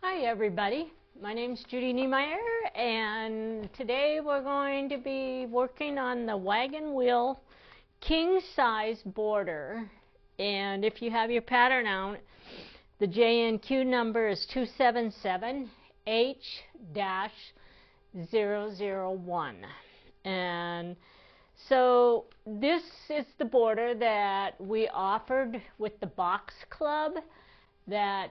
Hi everybody, my name's Judy Niemeyer, and today we're going to be working on the Wagon wheel king size border. And if you have your pattern out, the JNQ number is 277H-001. And so this is the border that we offered with the box club that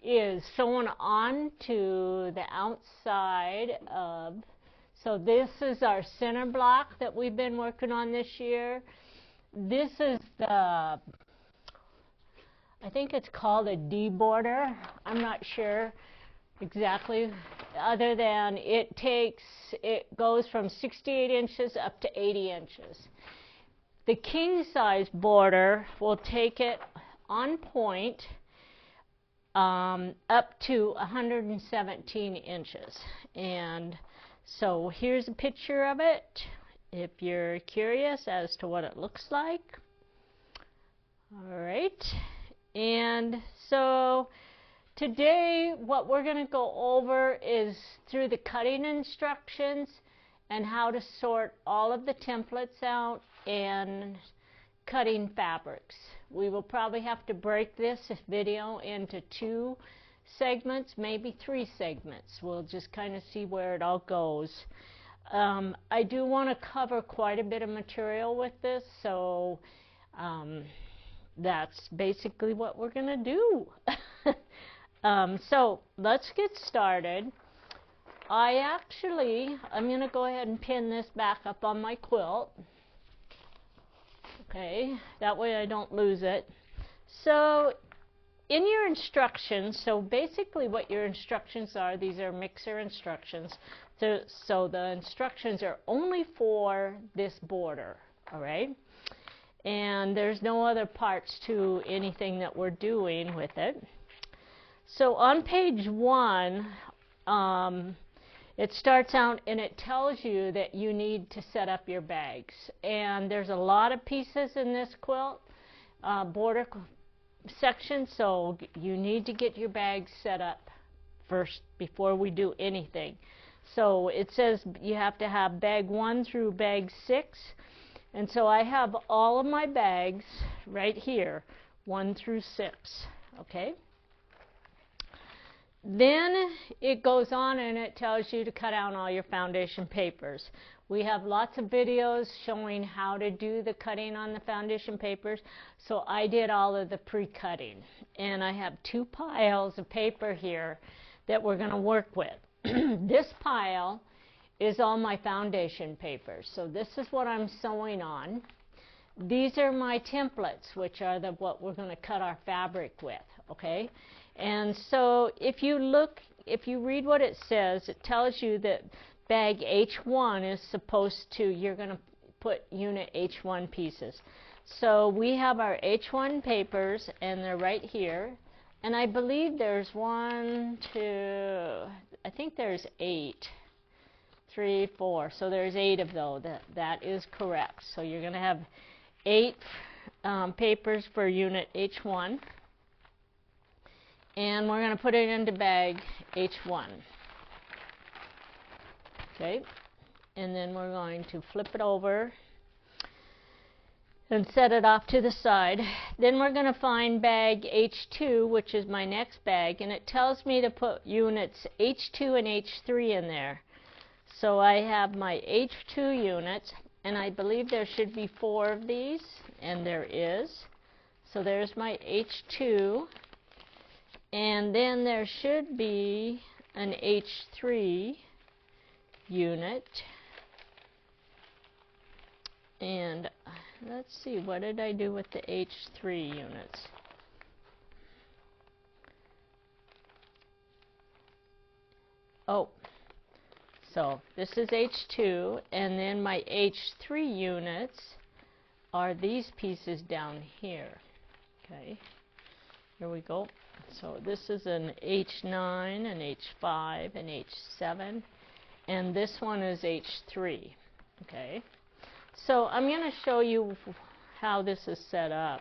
is sewn onto the outside of, so this is our center block that we've been working on this year. This is the, I think it's called a D border. I'm not sure exactly, other than it goes from 68 inches up to 80 inches. The king size border will take it on point up to 117 inches. And so here's a picture of it if you're curious as to what it looks like. All right, and so today what we're going to go over is through the cutting instructions and how to sort all of the templates out and cutting fabrics. We will probably have to break this video into 2 segments, maybe 3 segments. We'll just kind of see where it all goes. I do want to cover quite a bit of material with this, so that's basically what we're going to do. So let's get started. I'm going to go ahead and pin this back up on my quilt. Okay, that way I don't lose it. So in your instructions, so basically what your instructions are, these are mixer instructions. So the instructions are only for this border, all right? And there's no other parts to anything that we're doing with it. So on page 1, it starts out and it tells you that you need to set up your bags. And there's a lot of pieces in this quilt border section, so you need to get your bags set up first before we do anything. So it says you have to have bag 1 through bag 6. And so I have all of my bags right here, 1 through 6, okay? Then it goes on and it tells you to cut out all your foundation papers. We have lots of videos showing how to do the cutting on the foundation papers, so I did all of the pre-cutting. And I have 2 piles of paper here that we're going to work with. This pile is all my foundation papers, so this is what I'm sewing on. These are my templates, which are what we're going to cut our fabric with, okay? And so if you read what it says, it tells you that bag H1 is supposed to, you're going to put unit H1 pieces. So we have our H1 papers, and they're right here. And I believe there's 1, 2, I think there's 8, 3, 4. So there's 8 of those. That is correct. So you're going to have 8 papers for unit H1. And we're going to put it into bag H1. Okay, and then we're going to flip it over and set it off to the side. Then we're going to find bag H2, which is my next bag, and it tells me to put units H2 and H3 in there. So I have my H2 units, and I believe there should be 4 of these, and there is. So there's my H2. And then there should be an H3 unit. And let's see, what did I do with the H3 units? Oh, so this is H2, and then my H3 units are these pieces down here. Okay, here we go. So this is an H9, an H5, an H7, and this one is H3, okay? So I'm going to show you how this is set up.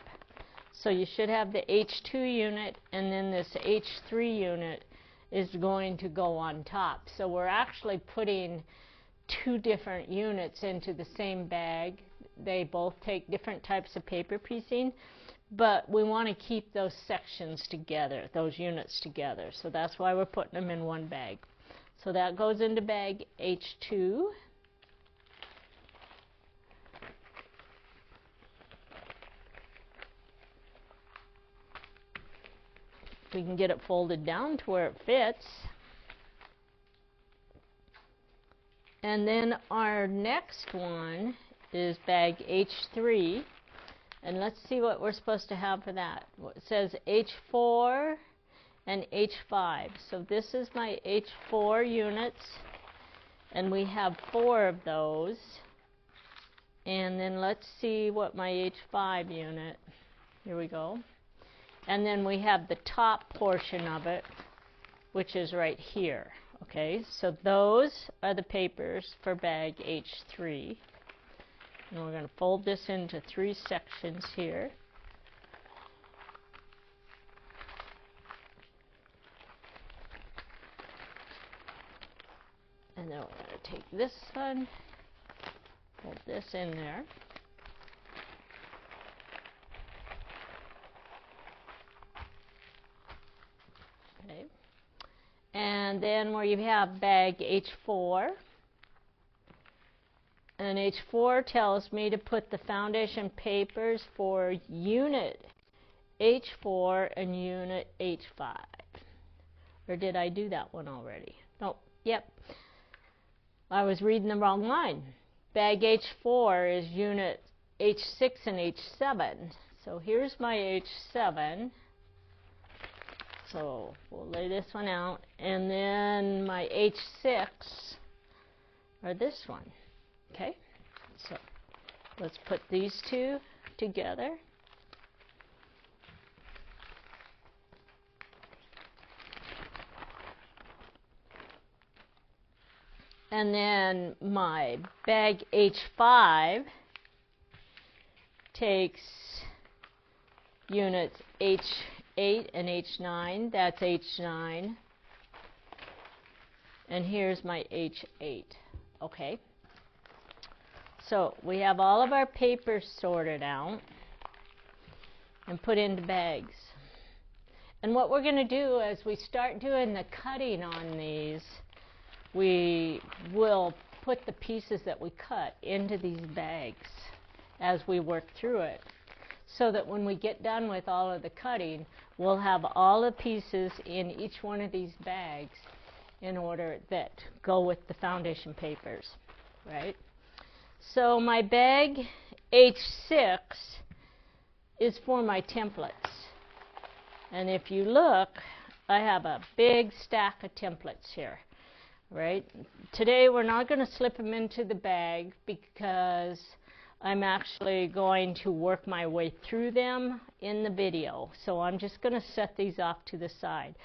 So you should have the H2 unit and then this H3 unit is going to go on top. So we're actually putting 2 different units into the same bag. They both take different types of paper piecing, but we want to keep those sections together, those units together. So that's why we're putting them in one bag. So that goes into bag H2. We can get it folded down to where it fits. And then our next one is bag H3. And let's see what we're supposed to have for that. It says H4 and H5. So this is my H4 units. And we have 4 of those. And then let's see what my H5 unit. Here we go. And then we have the top portion of it, which is right here. Okay, so those are the papers for bag H3. And we're going to fold this into 3 sections here. And then we're going to take this one, fold this in there. Okay. And then where you have bag H4, and H4 tells me to put the foundation papers for unit H4 and unit H5. Or did I do that one already? No, yep. I was reading the wrong line. Bag H4 is unit H6 and H7. So here's my H7. So we'll lay this one out, and then my H6 are this one. Okay, so let's put these 2 together. And then my bag H5 takes units H8 and H9. That's H9. And here's my H8. Okay. So we have all of our papers sorted out and put into bags. And what we're going to do as we start doing the cutting on these, we will put the pieces that we cut into these bags as we work through it, so that when we get done with all of the cutting, we'll have all the pieces in each one of these bags in order that go with the foundation papers, right? So my bag H6 is for my templates. And if you look, I have a big stack of templates here, right? Today we're not going to slip them into the bag because I'm actually going to work my way through them in the video. So I'm just going to set these off to the side.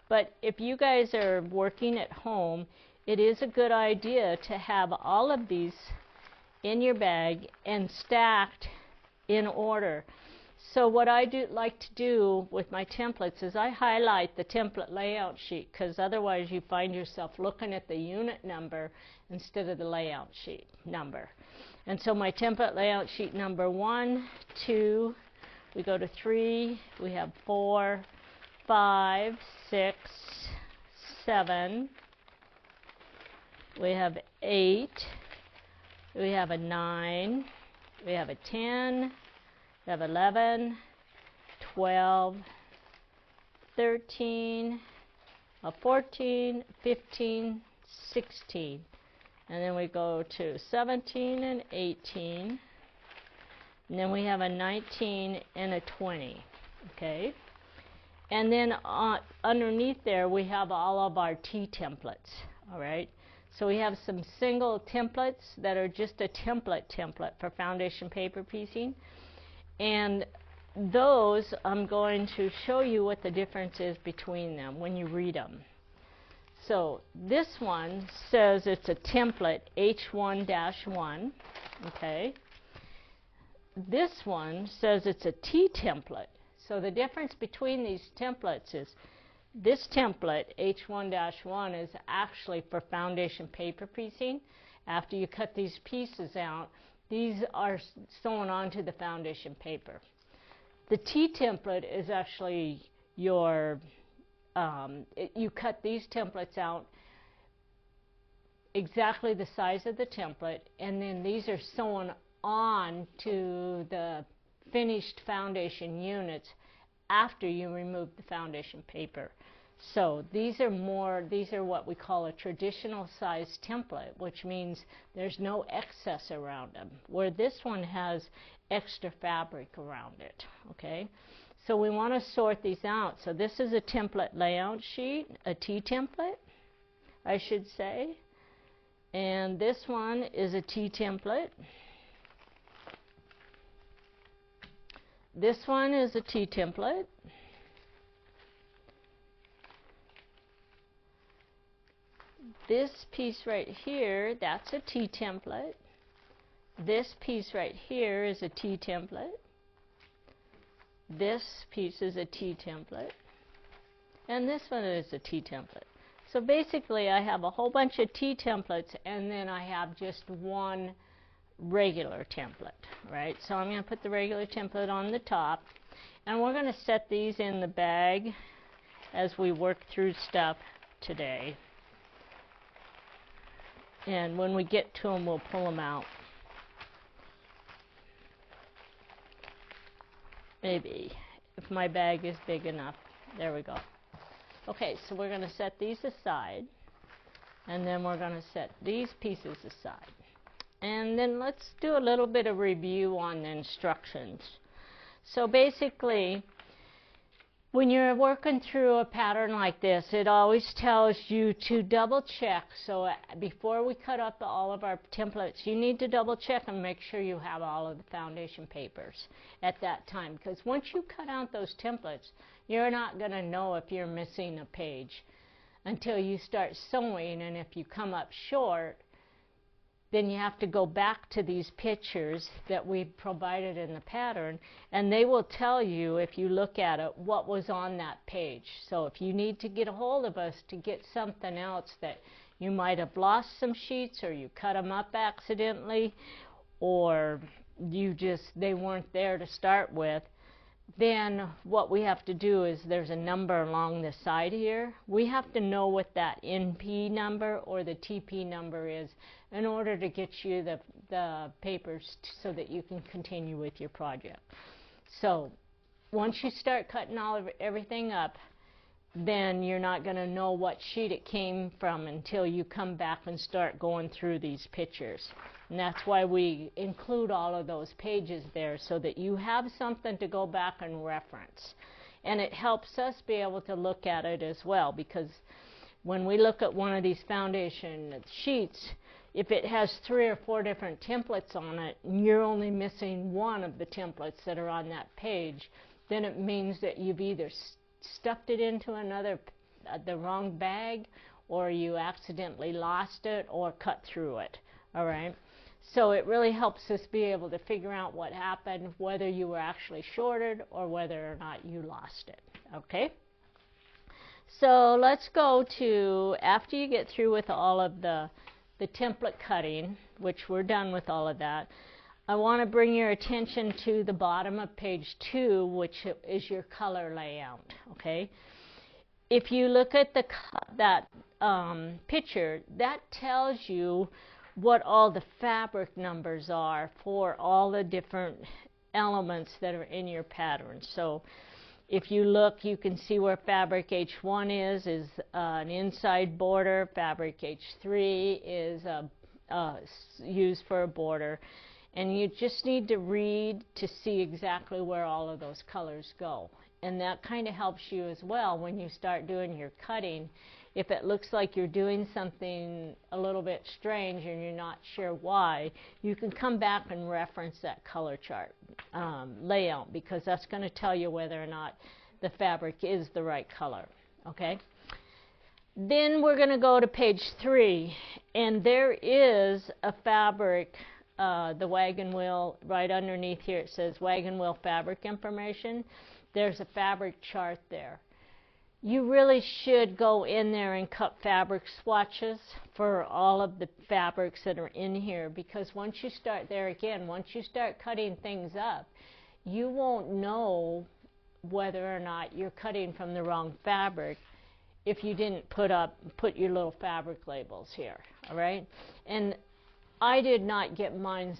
But if you guys are working at home, it is a good idea to have all of these in your bag and stacked in order. So what I like to do with my templates is I highlight the template layout sheet, because otherwise you find yourself looking at the unit number instead of the layout sheet number. And so my template layout sheet number 1, 2, we go to 3, we have 4, 5, 6, 7, we have 8, we have a 9, we have a 10, we have 11, 12, 13, 14, 15, 16. And then we go to 17 and 18. And then we have a 19 and a 20. Okay? And then underneath there we have all of our T templates. All right? So we have some single templates that are just a template for foundation paper piecing. And those, I'm going to show you what the difference is between them when you read them. So this one says it's a template H1-1, okay? This one says it's a T template. So the difference between these templates is This template, H1-1, is actually for foundation paper piecing. After you cut these pieces out, these are sewn onto the foundation paper. The T template is actually your, you cut these templates out exactly the size of the template, and then these are sewn on to the finished foundation units after you remove the foundation paper. So these are what we call a traditional size template, which means there's no excess around them, where this one has extra fabric around it, okay? So we want to sort these out. So this is a template layout sheet, a T template, I should say. And this one is a T template. This one is a T template. This piece right here, that's a T template. This piece right here is a T template. This piece is a T template. And this one is a T template. So basically I have a whole bunch of T templates, and then I have just one regular template, right? So I'm going to put the regular template on the top, and we're going to set these in the bag as we work through stuff today. And when we get to them, we'll pull them out. Maybe, if my bag is big enough. There we go. Okay, so we're going to set these aside, and then we're going to set these pieces aside. And then let's do a little bit of review on the instructions. So basically, when you're working through a pattern like this, it always tells you to double check. So before we cut up all of our templates, you need to double check and make sure you have all of the foundation papers at that time. Because once you cut out those templates, you're not going to know if you're missing a page until you start sewing. And if you come up short, then you have to go back to these pictures that we provided in the pattern, and they will tell you, if you look at it, what was on that page. So if you need to get a hold of us to get something else, that you might have lost some sheets, or you cut them up accidentally, or they weren't there to start with, then what we have to do is, there's a number along the side here. We have to know what that NP number or the TP number is in order to get you the papers so that you can continue with your project. So once you start cutting everything up, then you're not going to know what sheet it came from until you come back and start going through these pictures. And that's why we include all of those pages there, so that you have something to go back and reference. And it helps us be able to look at it as well, because when we look at one of these foundation sheets, if it has 3 or 4 different templates on it, and you're only missing one of the templates that are on that page, then it means that you've either stuffed it into the wrong bag, or you accidentally lost it or cut through it. All right, so it really helps us be able to figure out what happened, whether you were actually shorted or whether or not you lost it. Okay, so let's go to, after you get through with all of the template cutting, which we're done with all of that, I want to bring your attention to the bottom of page 2, which is your color layout. Okay, if you look at that picture, that tells you what all the fabric numbers are for all the different elements that are in your pattern. So if you look, you can see where fabric H1 is an inside border. Fabric H3 is used for a border. And you just need to read to see exactly where all of those colors go. And that kind of helps you as well when you start doing your cutting. If it looks like you're doing something a little bit strange and you're not sure why, you can come back and reference that color chart layout, because that's going to tell you whether or not the fabric is the right color. Okay? Then we're going to go to page 3, and there is a fabric, the wagon wheel, right underneath here it says wagon wheel fabric information. There's a fabric chart there. You really should go in there and cut fabric swatches for all of the fabrics that are in here, because once you start there again, once you start cutting things up, you won't know whether or not you're cutting from the wrong fabric if you didn't put your little fabric labels here, all right? And I did not get mine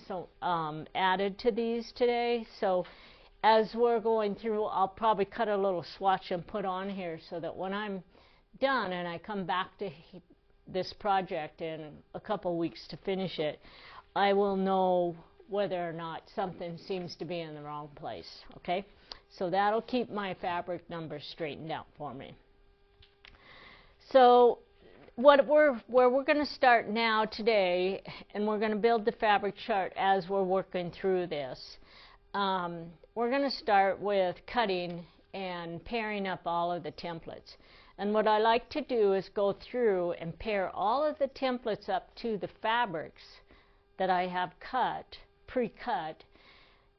added to these today, so as we're going through, I'll probably cut a little swatch and put on here so that when I'm done and I come back to this project in a couple weeks to finish it, I will know whether or not something seems to be in the wrong place, okay? So that'll keep my fabric numbers straightened out for me. So where we're going to start now today, and we're going to build the fabric chart as we're working through this. We're going to start with cutting and pairing up all of the templates. And what I like to do is go through and pair all of the templates up to the fabrics that I have pre-cut,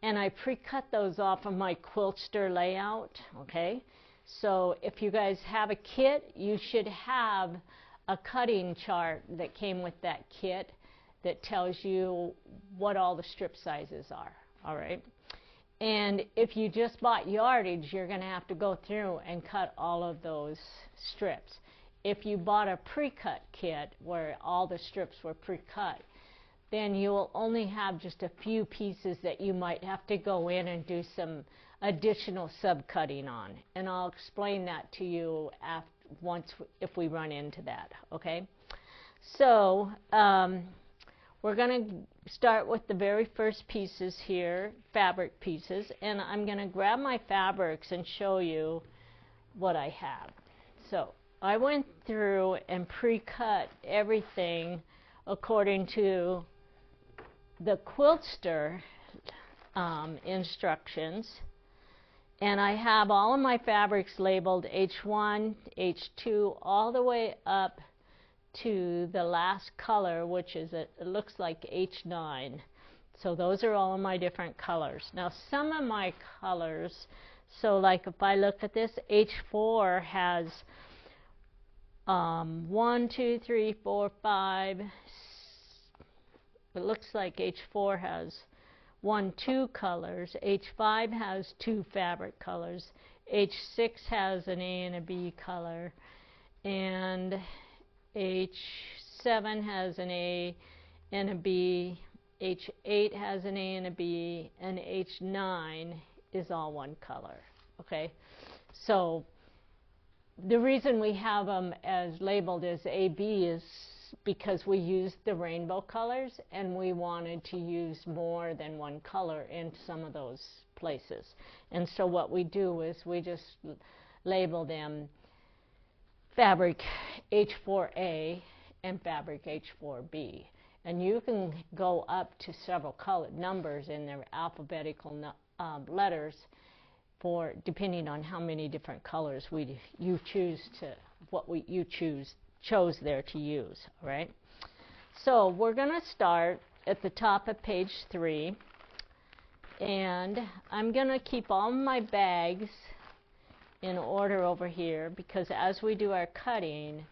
and I pre-cut those off of my Quiltster layout, okay? So if you guys have a kit, you should have a cutting chart that came with that kit that tells you what all the strip sizes are, all right? And if you just bought yardage, you're going to have to go through and cut all of those strips. If you bought a pre-cut kit where all the strips were pre-cut, then you will only have just a few pieces that you might have to go in and do some additional sub-cutting on. And I'll explain that to you if we run into that, okay? So we're going to start with the very first pieces here, fabric pieces, and I'm going to grab my fabrics and show you what I have. So I went through and pre-cut everything according to the Quiltster instructions, and I have all of my fabrics labeled H1, H2, all the way up to the last color, which is it looks like H9. So those are all of my different colors. Now some of my colors, so like if I look at this, H4 has 1, 2, 3, 4, 5. It looks like H4 has 1, 2 colors. H5 has 2 fabric colors. H6 has an A and a B color, and H7 has an A and a B, H8 has an A and a B, and H9 is all one color, okay? So the reason we have them as labeled as AB is because we used the rainbow colors and we wanted to use more than one color in some of those places. And so what we do is we just label them fabric H4A and fabric H4B. And you can go up to several color numbers in their alphabetical letters for depending on how many different colors you choose chose there to use, all right? So we're going to start at the top of page 3, and I'm going to keep all my bags in order over here because as we do our cutting,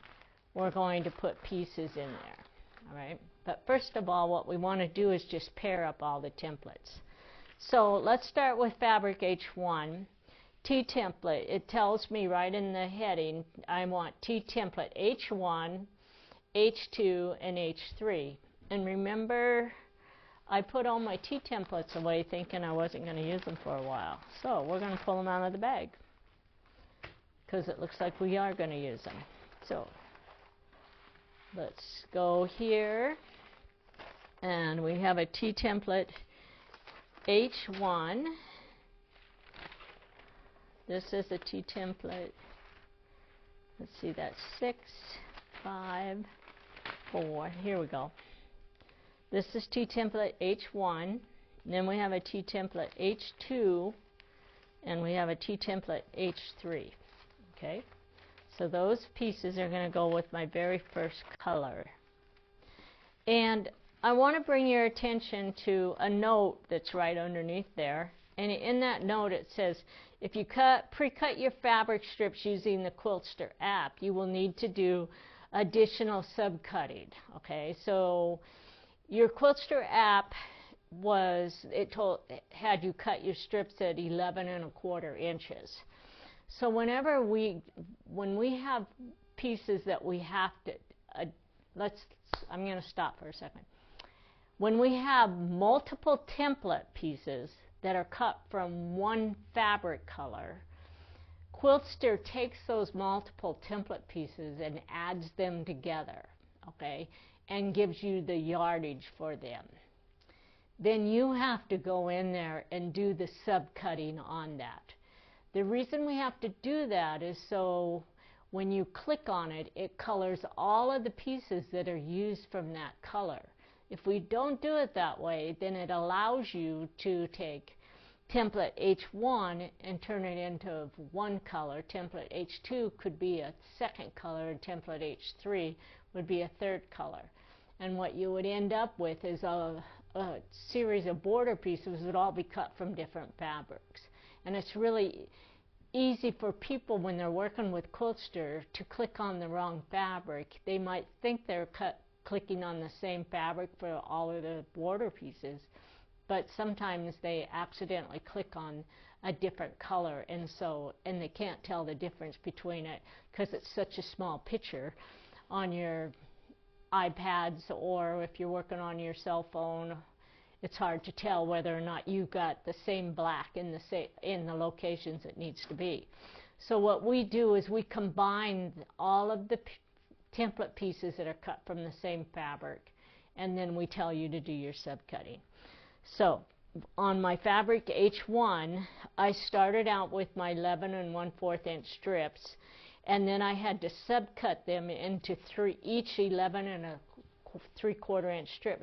we're going to put pieces in there, all right? But first of all, what we want to do is just pair up all the templates. So let's start with fabric H1. T-template, it tells me right in the heading, I want T-template H1, H2, and H3. And remember, I put all my T-templates away thinking I wasn't going to use them for a while. So we're going to pull them out of the bag because it looks like we are going to use them. So let's go here, and we have a T-template H1. This is a T-template. Let's see, that's 6, 5, 4. Here we go. This is T-template H1. Then we have a T-template H2, and we have a T-template H3. Okay? So those pieces are going to go with my very first color. And I want to bring your attention to a note that's right underneath there. And in that note it says, if you pre-cut your fabric strips using the Quiltster app, you will need to do additional subcutting. Okay, so your Quiltster app had you cut your strips at 11¼ inches. So when we have pieces that we have to, I'm going to stop for a second. When we have multiple template pieces that are cut from one fabric color, Quiltster takes those multiple template pieces and adds them together, okay, and gives you the yardage for them. Then you have to go in there and do the subcutting on that. The reason we have to do that is so when you click on it, it colors all of the pieces that are used from that color. If we don't do it that way, then it allows you to take template H1 and turn it into one color. Template H2 could be a second color, and template H3 would be a third color. And what you would end up with is a series of border pieces that would all be cut from different fabrics. And it's really easy for people when they're working with Quiltster to click on the wrong fabric. They might think they're clicking on the same fabric for all of the border pieces, but sometimes they accidentally click on a different color, and they can't tell the difference between it because it's such a small picture on your iPads, or if you're working on your cell phone, it's hard to tell whether or not you got the same black in the locations it needs to be. So what we do is we combine all of the template pieces that are cut from the same fabric, and then we tell you to do your subcutting. So on my fabric H1, I started out with my 11¼ inch strips, and then I had to subcut them into each 11¾ inch strip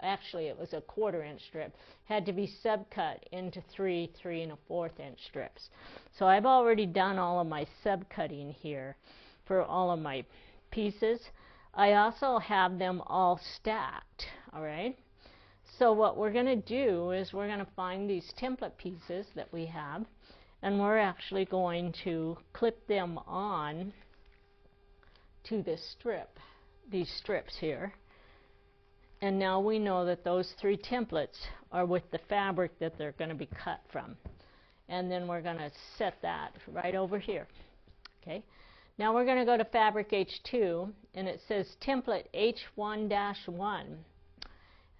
actually it was a 1/4 inch strip, had to be subcut into 3¾ inch strips. So I've already done all of my subcutting here for all of my pieces. I also have them all stacked, all right? So what we're going to do is we're going to find these template pieces that we have, and we're actually going to clip them on to this strip, these strips here. And now we know that those 3 templates are with the fabric that they're going to be cut from. And then we're going to set that right over here. Okay. Now we're going to go to fabric H2, and it says template H1-1.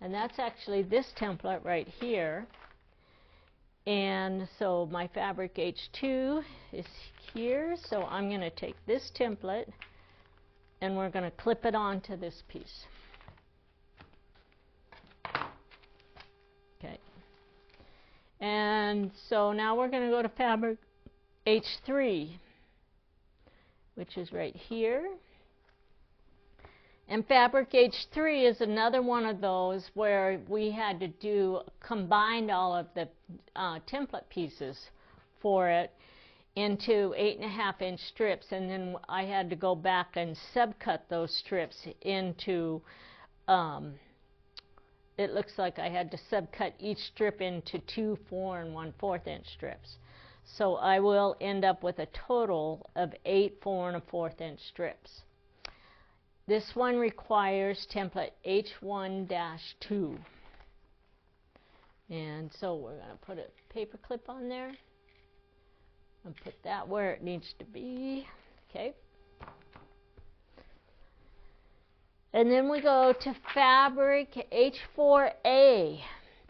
And that's actually this template right here. And so my fabric H2 is here, so I'm going to take this template and we're going to clip it onto this piece. Okay. And so now we're going to go to fabric H3, which is right here. And fabric H3 is another one of those where we had to combine all of the template pieces for it into 8½ inch strips, and then I had to go back and subcut those strips into, it looks like I had to subcut each strip into 2 4¼ inch strips. So I will end up with a total of 8 4¼ inch strips. This one requires template H1-2. And so we're going to put a paper clip on there and put that where it needs to be. Okay. And then we go to fabric H4A.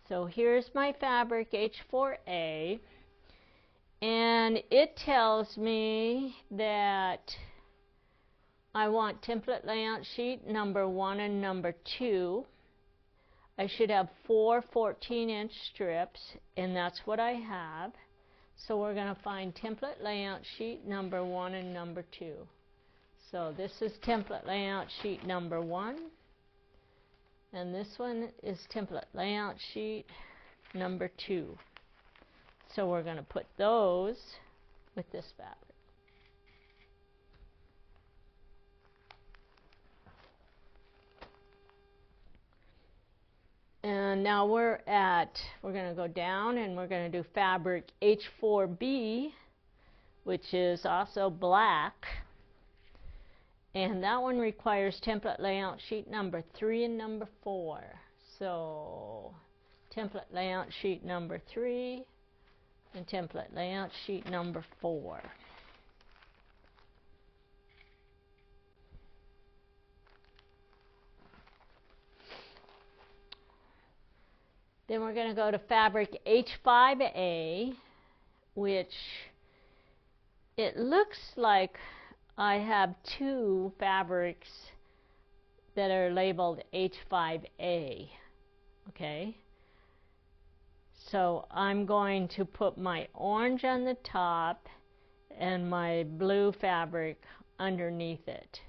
So here's my fabric H4A. And it tells me that I want template layout sheet number 1 and number 2. I should have 4 14-inch strips, and that's what I have. So we're going to find template layout sheet number 1 and number 2. So this is template layout sheet number 1, and this one is template layout sheet number 2. So we're going to put those with this fabric. And now we're going to go down and we're going to do fabric H4B, which is also black. And that one requires template layout sheet number 3 and number 4. So template layout sheet number 3 and template layout sheet number 4. Then we're going to go to fabric H5A, which it looks like I have 2 fabrics that are labeled H5A. Okay? So I'm going to put my orange on the top and my blue fabric underneath it.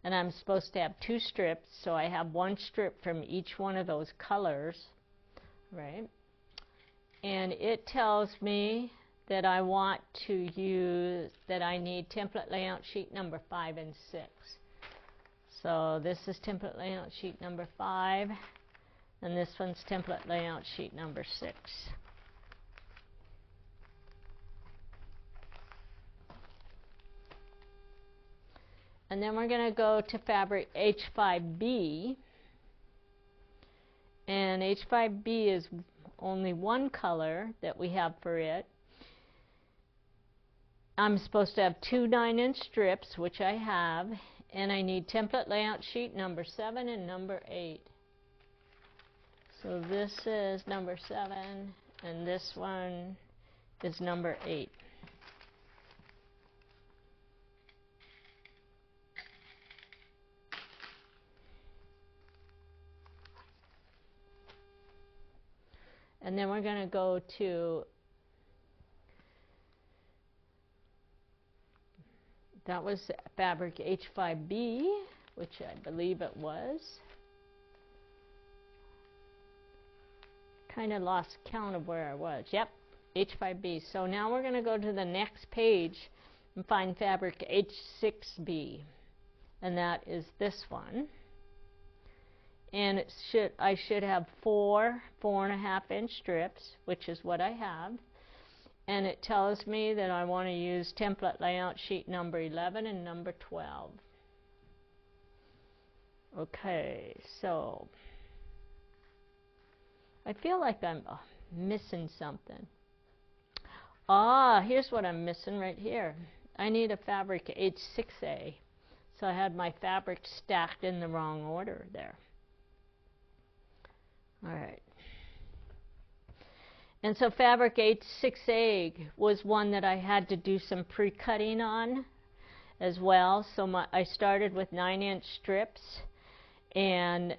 And I'm supposed to have 2 strips, so I have 1 strip from each one of those colors. Right? And it tells me that I want to use, that I need template layout sheet number 5 and 6. So this is template layout sheet number 5, and this one's template layout sheet number 6. And then we're going to go to fabric H5B. And H5B is only 1 color that we have for it. I'm supposed to have 2 9-inch strips, which I have, and I need template layout sheet number 7 and number 8. So this is number 7, and this one is number 8. And then we're going to go to, that was fabric H5B, which I believe it was. Kind of lost count of where I was. Yep, H5B. So now we're going to go to the next page and find fabric H6B. And that is this one. And I should have 4 4.5-inch strips, which is what I have. And it tells me that I want to use template layout sheet number 11 and number 12. Okay, so I feel like I'm missing something. Here's what I'm missing right here. I need a fabric H6A. So I had my fabric stacked in the wrong order there. Alright. And so fabric H6A was one that I had to do some pre-cutting on as well. So I started with 9-inch strips, and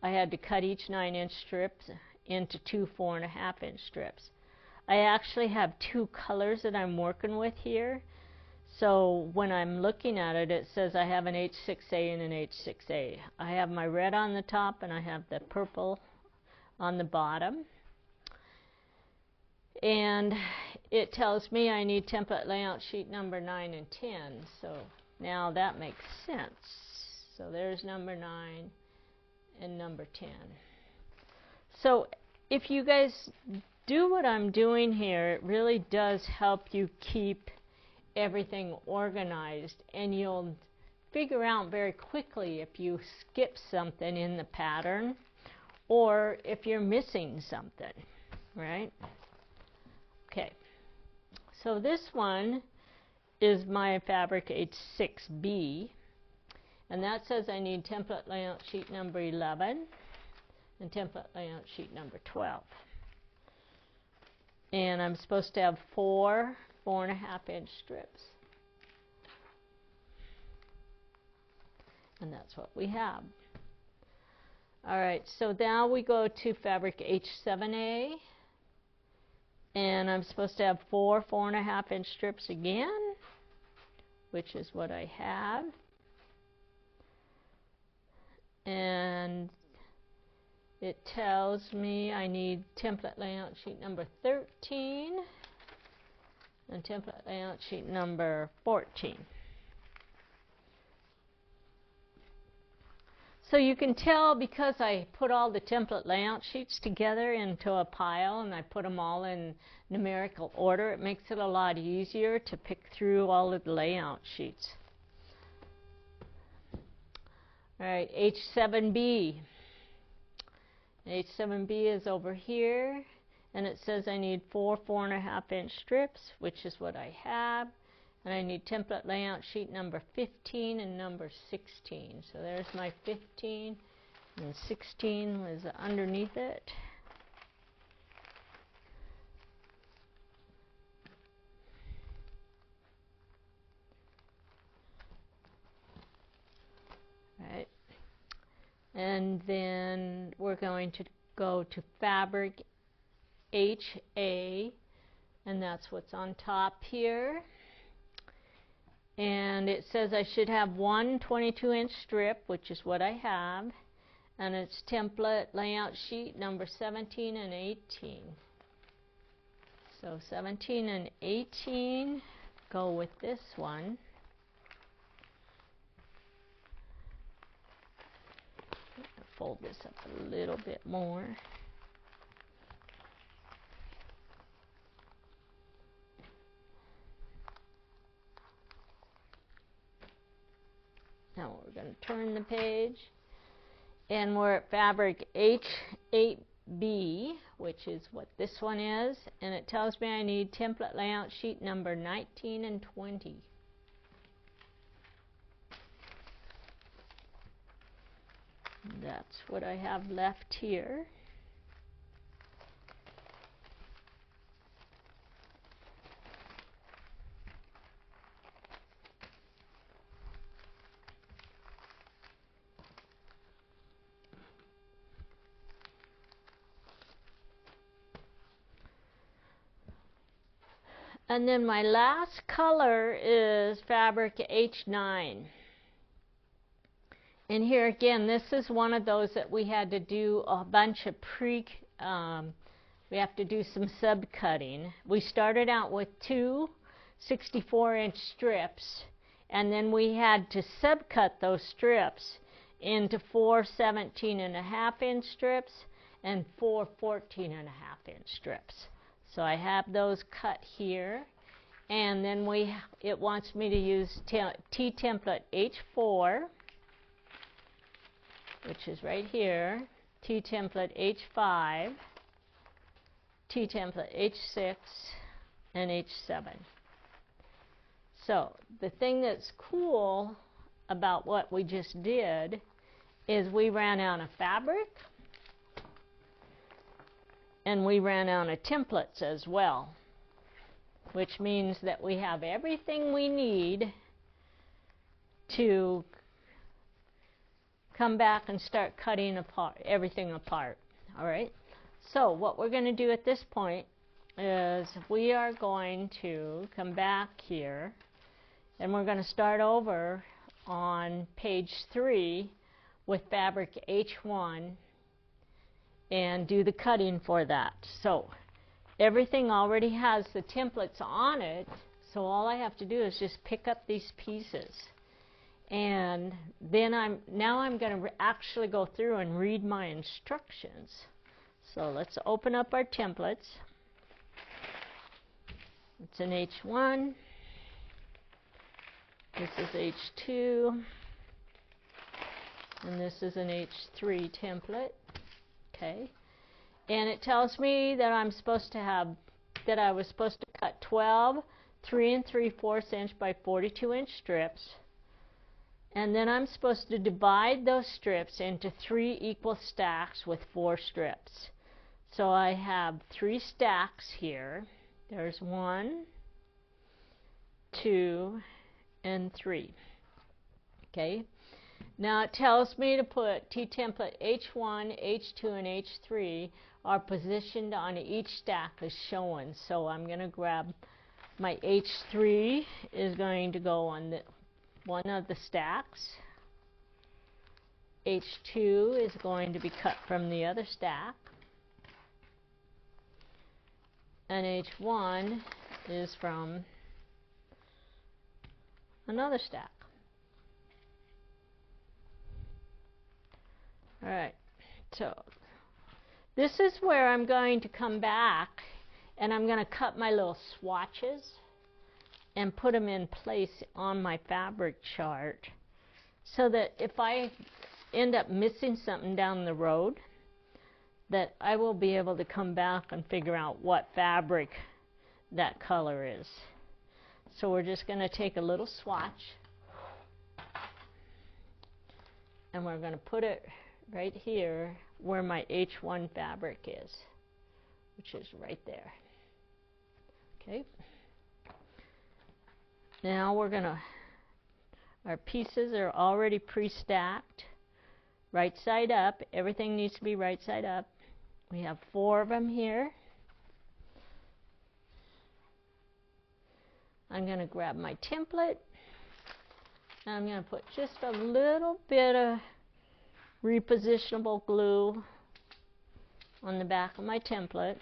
I had to cut each 9-inch strip into 2 4.5-inch strips. I actually have 2 colors that I'm working with here. So when I'm looking at it, it says I have an H6A and an H6A. I have my red on the top and I have the purple on the bottom. And it tells me I need template layout sheet number 9 and 10. So now that makes sense. So there's number 9 and number 10. So if you guys do what I'm doing here, it really does help you keep everything organized, and you'll figure out very quickly if you skip something in the pattern or if you're missing something, right? Okay, so this one is my fabric H6B, and that says I need template layout sheet number 11 and template layout sheet number 12. And I'm supposed to have 4 4.5-inch strips. And that's what we have. Alright, so now we go to fabric H7A. And I'm supposed to have 4 4.5-inch strips again, which is what I have. And it tells me I need template layout sheet number 13 and template layout sheet number 14. So you can tell because I put all the template layout sheets together into a pile and I put them all in numerical order, it makes it a lot easier to pick through all of the layout sheets. All right, H7B. H7B is over here, and it says I need 4 4.5 inch strips, which is what I have. And I need template layout sheet number 15 and number 16. So there's my 15, and 16 was underneath it. Right. And then we're going to go to fabric HA, and that's what's on top here. And it says I should have one 22-inch strip, which is what I have, and it's template layout sheet number 17 and 18. So 17 and 18 go with this one. Fold this up a little bit more. Now we're going to turn the page, and we're at fabric H8B, which is what this one is, and it tells me I need template layout sheet number 19 and 20. That's what I have left here. And then my last color is fabric H9. And here again, this is one of those that we had to do a bunch of we have to do some sub-cutting. We started out with 2 64-inch strips, and then we had to sub-cut those strips into 4 17.5-inch strips and 4 14.5-inch strips. So I have those cut here, and then it wants me to use T template H4, which is right here, T template H5, T template H6, and H7. So the thing that's cool about what we just did is we ran out of fabric, and we ran out of templates as well, which means that we have everything we need to come back and start cutting everything apart. All right, so what we're going to do at this point is we are going to come back here, and we're going to start over on page 3 with fabric H1 and do the cutting for that. So everything already has the templates on it, so all I have to do is just pick up these pieces. And then I'm going to actually go through and read my instructions. So let's open up our templates. It's an H1. This is H2. And this is an H3 template. Okay. And it tells me that I was supposed to cut 12 3 3/4 inch by 42 inch strips. And then I'm supposed to divide those strips into 3 equal stacks with 4 strips. So I have 3 stacks here. There's 1, 2, and 3. Okay. Now it tells me to put T template H1, H2, and H3 are positioned on each stack as shown. So I'm going to grab my H3 is going to go on one of the stacks. H2 is going to be cut from the other stack. And H1 is from another stack. All right, so this is where I'm going to come back and I'm going to cut my little swatches and put them in place on my fabric chart so that if I end up missing something down the road, that I will be able to come back and figure out what fabric that color is. So we're just going to take a little swatch and we're going to put it right here where my H1 fabric is, which is right there. Okay. Now we're going to, our pieces are already pre-stacked, right side up. Everything needs to be right side up. We have 4 of them here. I'm going to grab my template and I'm going to put just a little bit of repositionable glue on the back of my template.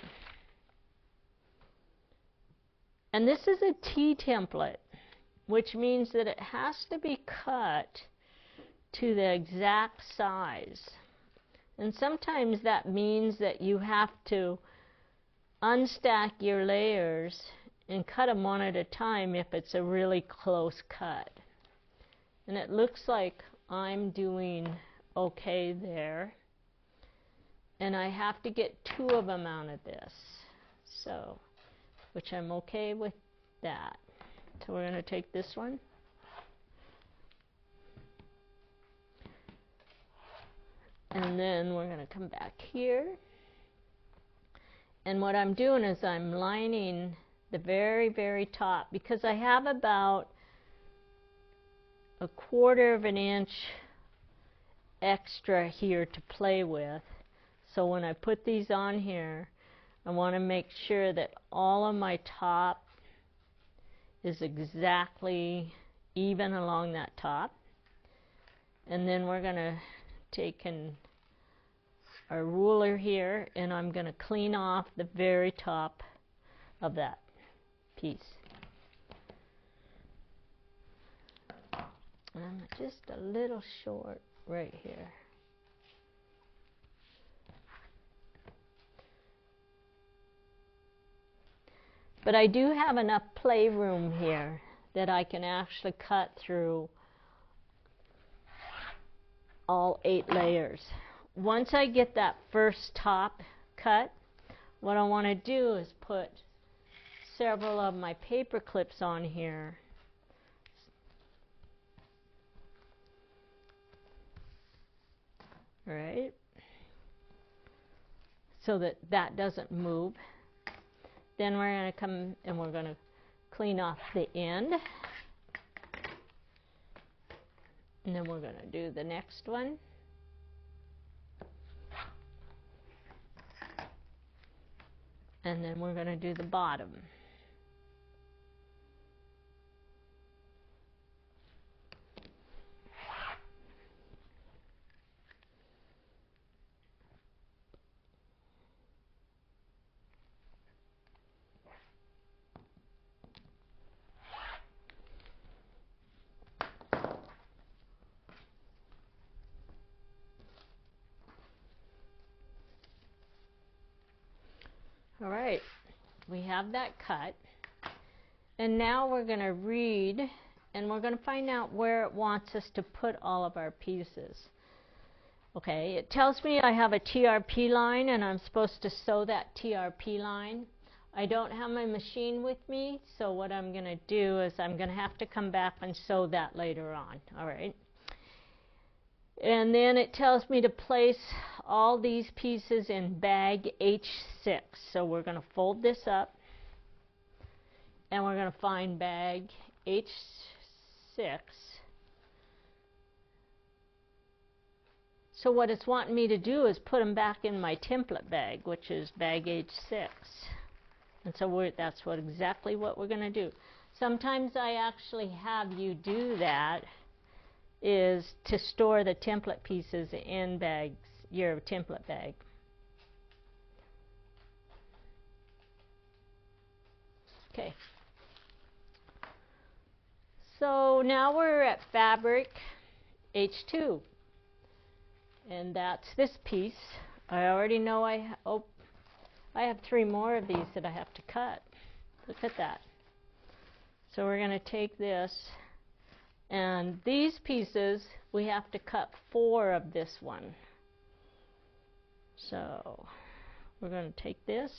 And this is a T template, which means that it has to be cut to the exact size. And sometimes that means that you have to unstack your layers and cut them one at a time if it's a really close cut. And it looks like I'm doing okay there. And I have to get 2 of them out of this. So, which I'm okay with that. So we're going to take this one. And then we're going to come back here. And what I'm doing is I'm lining the very, very top because I have about 1/4 of an inch extra here to play with. So when I put these on here, I want to make sure that all of my top is exactly even along that top. And then we're going to take a ruler here and I'm going to clean off the very top of that piece. And I'm just a little short right here. But I do have enough playroom here that I can actually cut through all 8 layers. Once I get that first top cut, what I want to do is put several of my paper clips on here. Right? So that that doesn't move. Then we're going to come and we're going to clean off the end. And then we're going to do the next one. And then we're going to do the bottom. All right, we have that cut. And now we're going to read and we're going to find out where it wants us to put all of our pieces. Okay, it tells me I have a TRP line and I'm supposed to sew that TRP line. I don't have my machine with me, so what I'm going to do is I'm going to have to come back and sew that later on. All right. And then it tells me to place all these pieces in bag H6. So we're going to fold this up and we're going to find bag H6. So what it's wanting me to do is put them back in my template bag, which is bag H6. And so that's exactly what we're going to do. Sometimes I actually have you do that, is to store the template pieces in bags, your template bag. Okay. So now we're at fabric H2. And that's this piece. I already know I have 3 more of these that I have to cut. Look at that. So we're going to take this, and these pieces, we have to cut 4 of this one. So we're going to take this,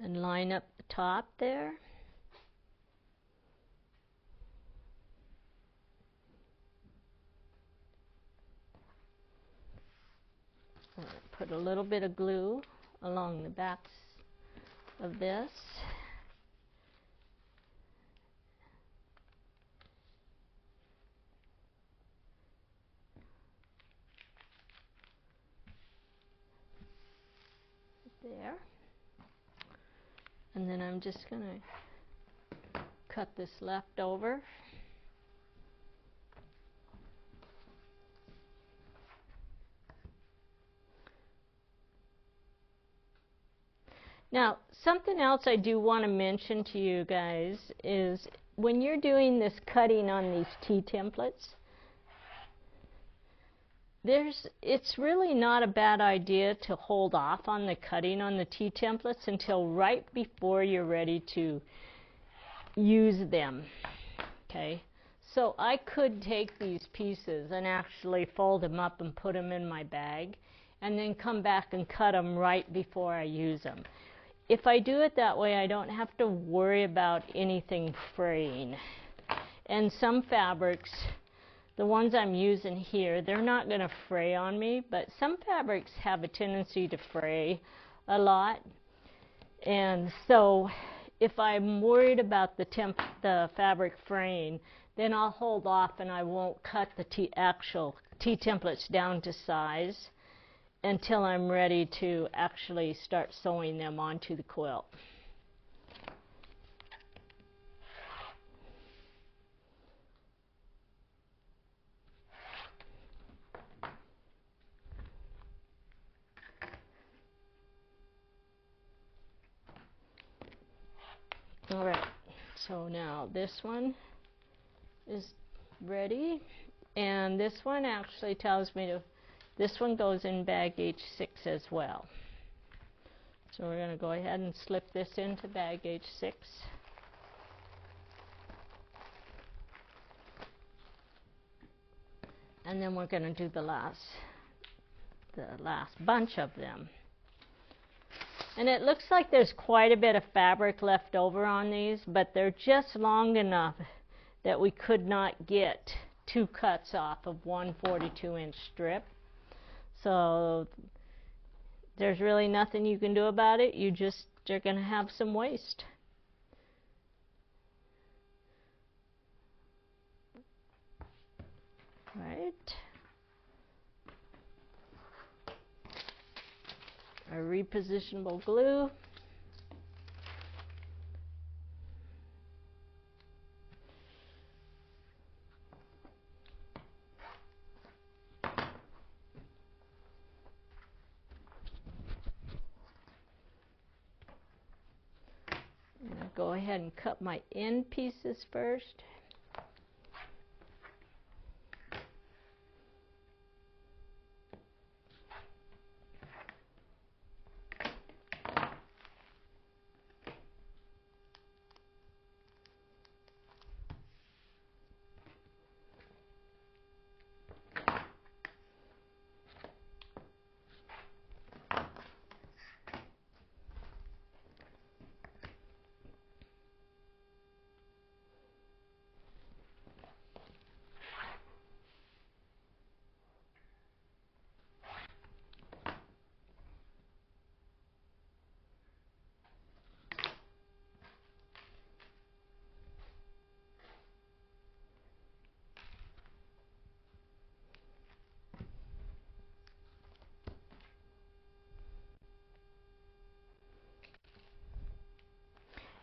and line up the top there. Put a little bit of glue along the backs of this. There. And then I'm just going to cut this left over. Now, something else I do want to mention to you guys is when you're doing this cutting on these T-templates, it's really not a bad idea to hold off on the cutting on the T-templates until right before you're ready to use them. Okay, so I could take these pieces and actually fold them up and put them in my bag, and then come back and cut them right before I use them. If I do it that way, I don't have to worry about anything fraying. And some fabrics, the ones I'm using here, they're not going to fray on me, but some fabrics have a tendency to fray a lot. And so if I'm worried about the fabric fraying, then I'll hold off and I won't cut the actual T-templates down to size until I'm ready to actually start sewing them onto the quilt. All right, so now this one is ready, and this one actually tells me to, this one goes in bag H6 as well. So we're going to go ahead and slip this into bag H6. And then we're going to do the last bunch of them. And it looks like there's quite a bit of fabric left over on these, but they're just long enough that we could not get 2 cuts off of one 42-inch strip. So there's really nothing you can do about it. You're going to have some waste. Right. Our repositionable glue. I'll go ahead and cut my end pieces first.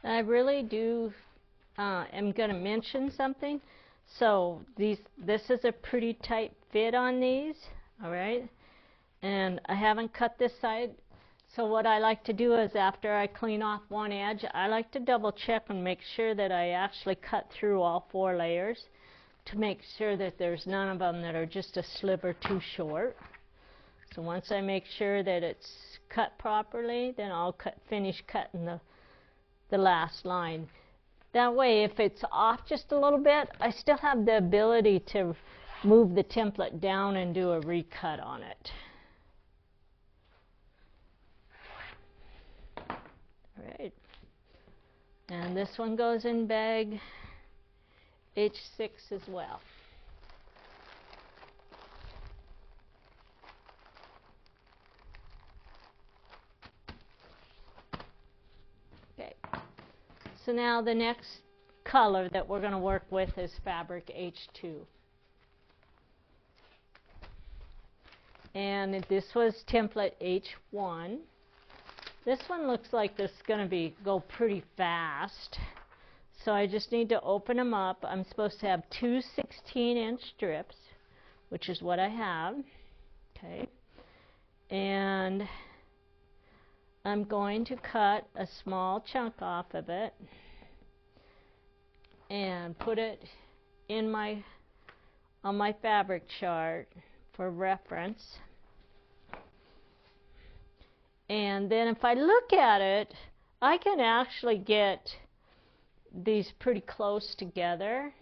I really do am going to mention something. So this is a pretty tight fit on these, all right? And I haven't cut this side, So what I like to do is after I clean off one edge, I like to double check and make sure that I actually cut through all 4 layers to make sure that there's none of them that are just a sliver too short. So once I make sure that it's cut properly, then I'll finish cutting the last line. That way, if it's off just a little bit, I still have the ability to move the template down and do a recut on it. Right. And this one goes in bag H6 as well. Okay. So now the next color that we're going to work with is fabric H2. And this was template H1. This one looks like this is going to go pretty fast. So I just need to open them up. I'm supposed to have 2 16-inch strips, which is what I have. Okay. And I'm going to cut a small chunk off of it and put it in on my fabric chart for reference. And then if I look at it, I can actually get these pretty close together.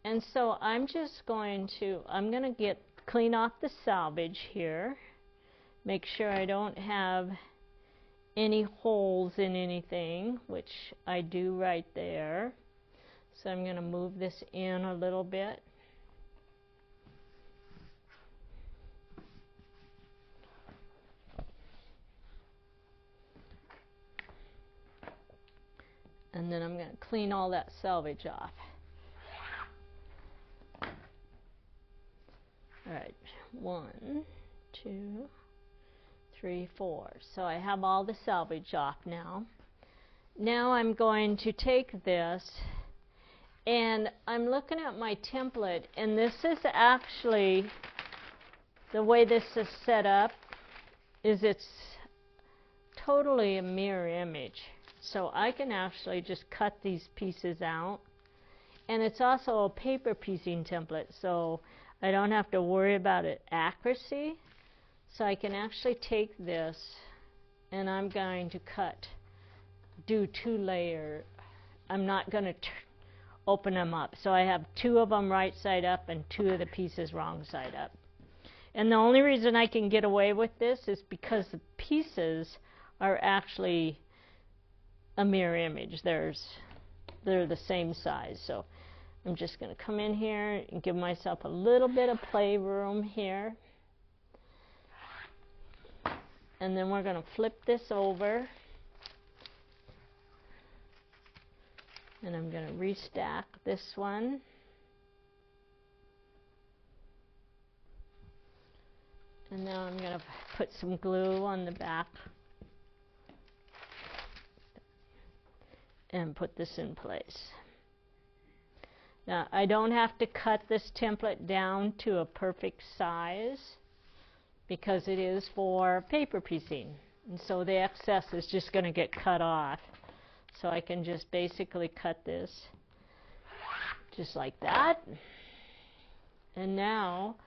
And so I'm just going to, clean off the selvage here, make sure I don't have any holes in anything, which I do right there. So I'm going to move this in a little bit. And then I'm going to clean all that selvage off. All right, 1, 2, 3, 4. So I have all the selvage off now. Now I'm going to take this, and I'm looking at my template, and this is actually, the way this is set up is it's totally a mirror image. So I can actually just cut these pieces out. And it's also a paper piecing template, so I don't have to worry about accuracy. So I can actually take this, and I'm going to do 2 layers. I'm not going to open them up. So I have 2 of them right side up and 2 of the pieces wrong side up. And the only reason I can get away with this is because the pieces are actually a mirror image. They're the same size. So I'm just going to come in here and give myself a little bit of playroom here. And then we're going to flip this over. And I'm going to restack this one. And now I'm going to put some glue on the back and put this in place. Now I don't have to cut this template down to a perfect size because it is for paper piecing, and so the excess is just going to get cut off. So I can just basically cut this just like that. And now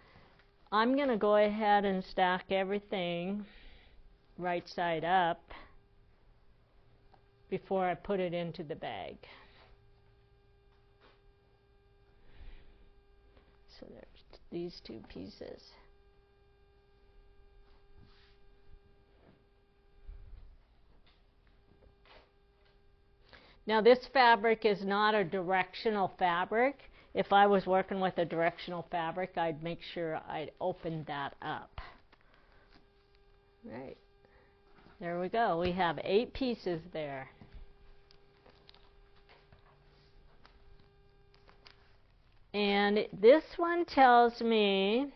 I'm going to go ahead and stack everything right side up before I put it into the bag. So there's these 2 pieces. Now this fabric is not a directional fabric. If I was working with a directional fabric, I'd make sure I'd open that up. Right. There we go. We have 8 pieces there. And this one tells me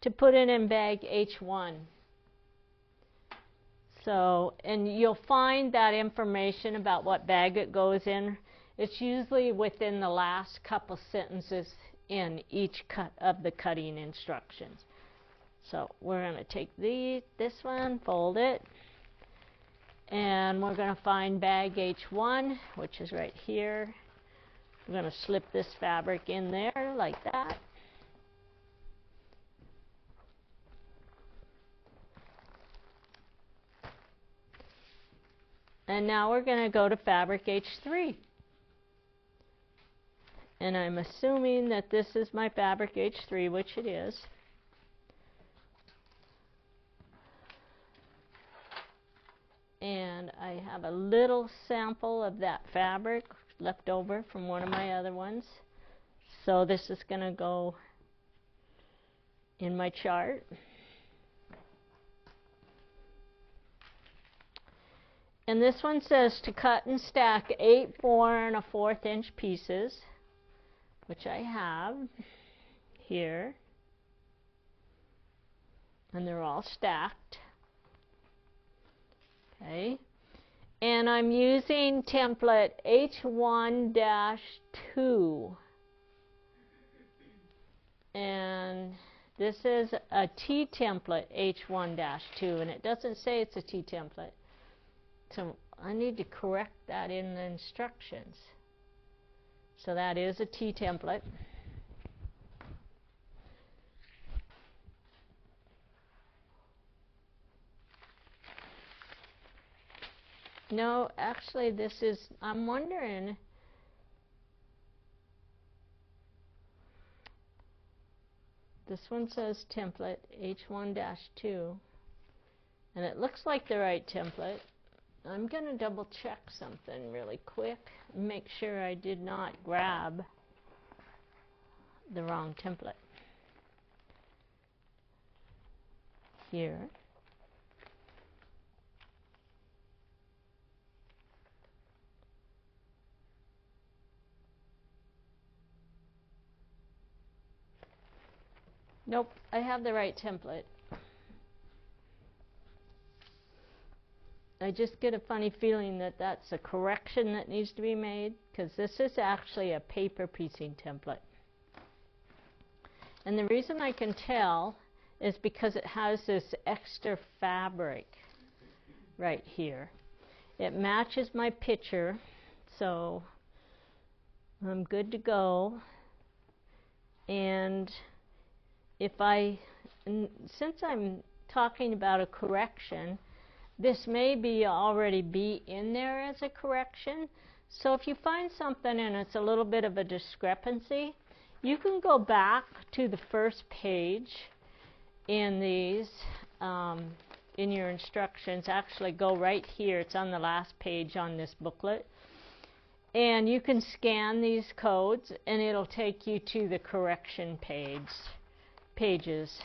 to put it in bag H1. So, and you'll find that information about what bag it goes in. It's usually within the last couple sentences in each cut of the cutting instructions. So we're going to take this one, fold it, and we're going to find bag H1, which is right here. We're going to slip this fabric in there like that. And now we're going to go to fabric H3. And I'm assuming that this is my fabric H3, which it is. And I have a little sample of that fabric left over from one of my other ones. So this is going to go in my chart. And this one says to cut and stack 8 4 1/4 inch pieces, which I have here. And they're all stacked. Okay. And I'm using template H1-2. And this is a T template H1-2, and it doesn't say it's a T template. So I need to correct that in the instructions. So that is a T template. No, actually this is, I'm wondering, this one says template H1-2, and it looks like the right template. I'm going to double check something really quick and make sure I did not grab the wrong template. Here. Nope, I have the right template. I just get a funny feeling that that's a correction that needs to be made, because this is actually a paper piecing template. And the reason I can tell is because it has this extra fabric right here. It matches my picture, so I'm good to go. And since I'm talking about a correction, this may already be in there as a correction. So if you find something and it's a little bit of a discrepancy, you can go back to the first page in these, in your instructions. Actually, go right here. It's on the last page on this booklet. And you can scan these codes, and it'll take you to the correction pages,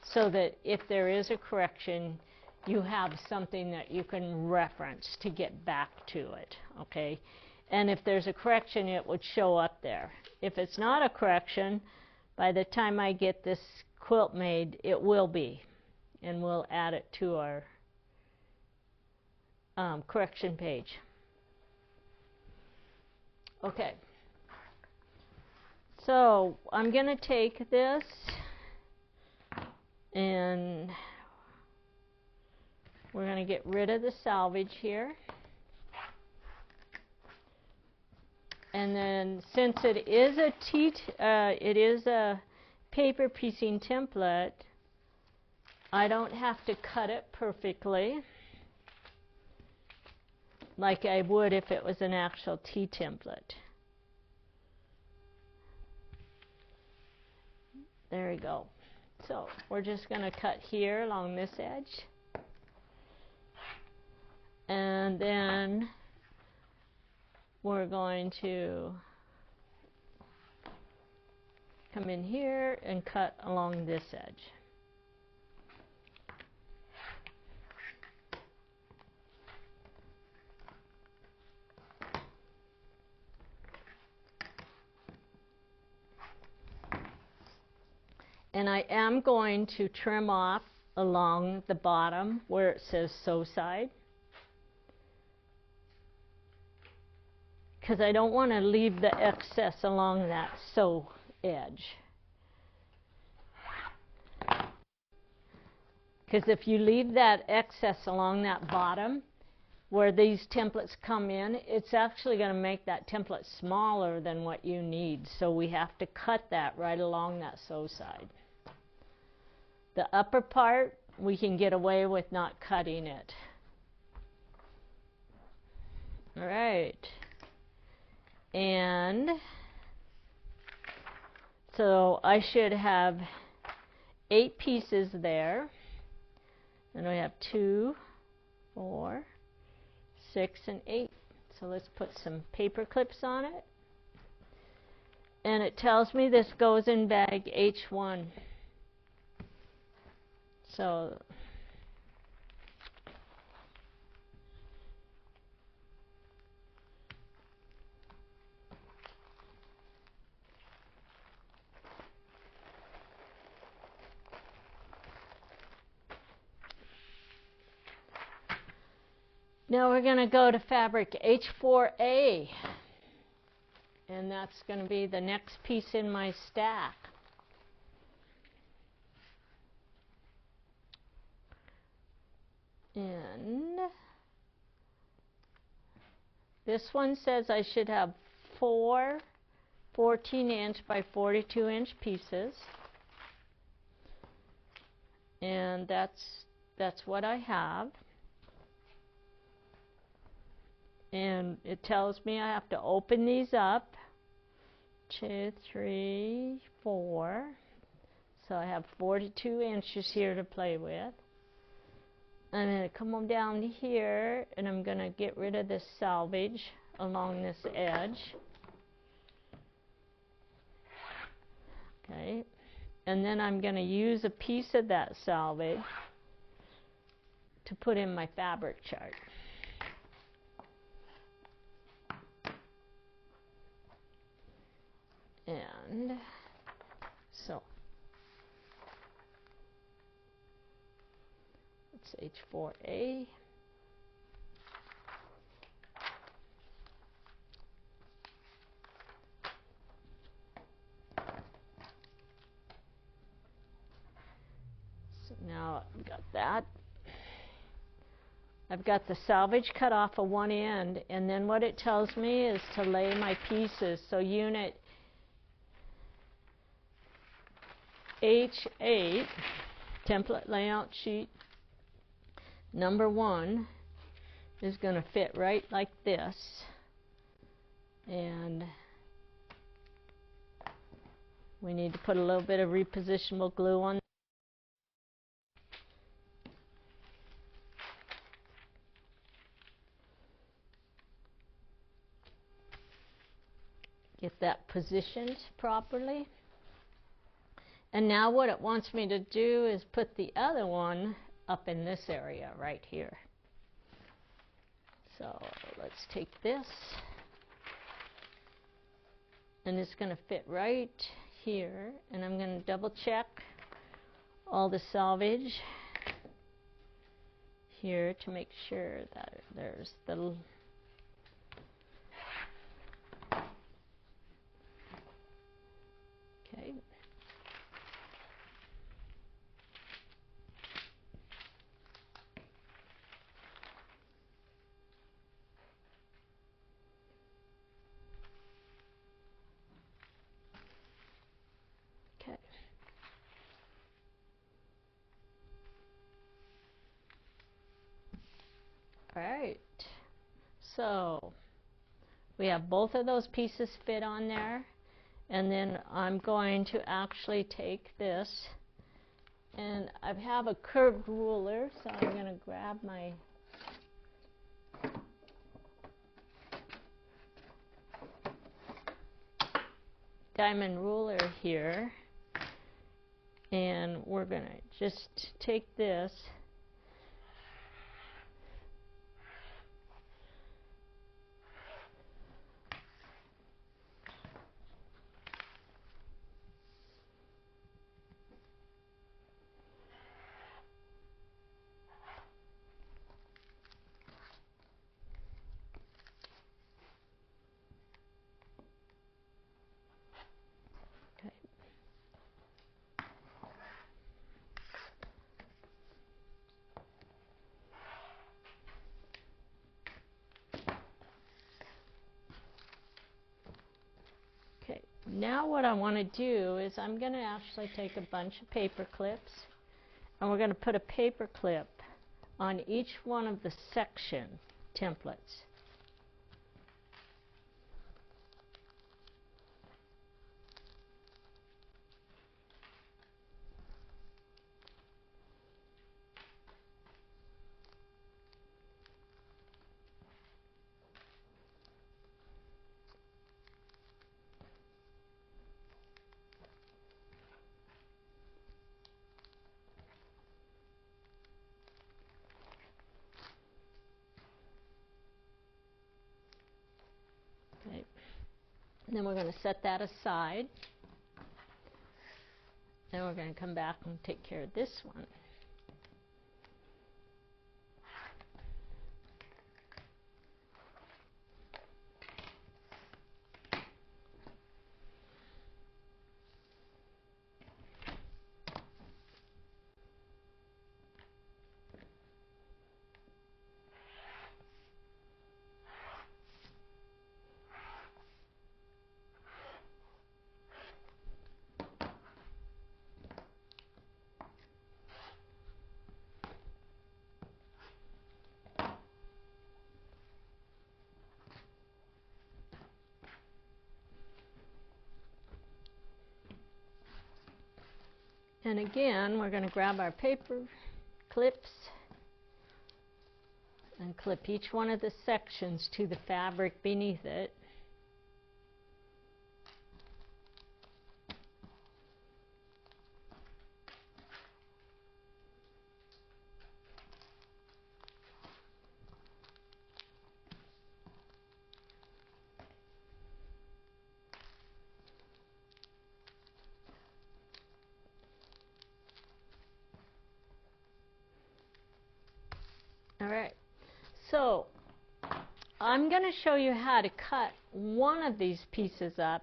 so that if there is a correction, you have something that you can reference to get back to it, okay? And if there's a correction, it would show up there. If it's not a correction, by the time I get this quilt made, it will be, and we'll add it to our correction page. Okay, so I'm going to take this and we're going to get rid of the salvage here. And then, since it is a paper piecing template, I don't have to cut it perfectly like I would if it was an actual T template. There we go. So we're just going to cut here along this edge. And then we're going to come in here and cut along this edge. And I am going to trim off along the bottom where it says sew side, because I don't want to leave the excess along that sew edge. Because if you leave that excess along that bottom where these templates come in, it's actually going to make that template smaller than what you need. So we have to cut that right along that sew side. The upper part, we can get away with not cutting it. All right. And so I should have 8 pieces there. And we have 2, 4, 6, and 8. So let's put some paper clips on it. And it tells me this goes in bag H1. So now we're going to go to fabric H4A, and that's going to be the next piece in my stack. And this one says I should have 4 14-inch by 42-inch pieces, and that's what I have. And it tells me I have to open these up, 2, 3, 4. So I have 42 inches here to play with. I'm going to come on down here, and I'm going to get rid of this selvage along this edge. Okay. And then I'm going to use a piece of that selvage to put in my fabric chart. And so it's H4A. So now I've got that. I've got the selvage cut off of one end, and then what it tells me is to lay my pieces. So unit H8, template layout sheet number 1, is going to fit right like this. And we need to put a little bit of repositionable glue on. Get that positioned properly. And now what it wants me to do is put the other one up in this area right here. So let's take this, and it's going to fit right here, and I'm going to double check all the selvage here to make sure that there's the okay. Alright, so we have both of those pieces fit on there, and then I'm going to actually take this, and I have a curved ruler, so I'm going to grab my diamond ruler here, and we're going to just take this Now what I want to do is I'm going to actually take a bunch of paper clips, and we're going to put a paper clip on each one of the section templates. Okay. And then we're going to set that aside. Then we're going to come back and take care of this one. And again, we're going to grab our paper clips and clip each one of the sections to the fabric beneath it. Alright, so I'm going to show you how to cut one of these pieces up,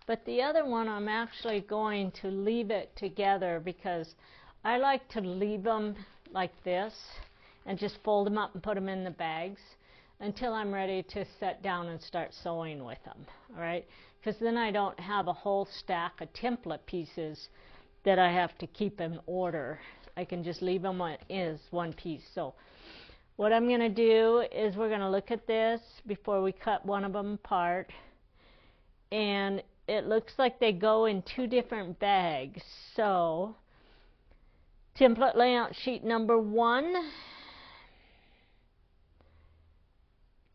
but the other one I'm actually going to leave it together because I like to leave them like this and just fold them up and put them in the bags until I'm ready to set down and start sewing with them. Alright, because then I don't have a whole stack of template pieces that I have to keep in order. I can just leave them as one piece. So what I'm going to do is we're going to look at this before we cut one of them apart, and it looks like they go in two different bags. So template layout sheet number 1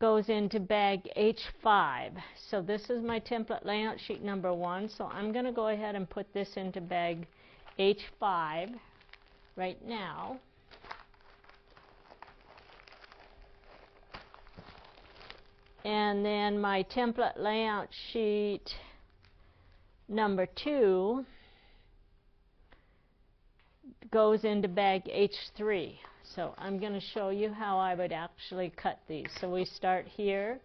goes into bag H5. So this is my template layout sheet number 1, so I'm going to go ahead and put this into bag H5 right now. And then my template layout sheet number 2 goes into bag H3. So I'm going to show you how I would actually cut these. So we start here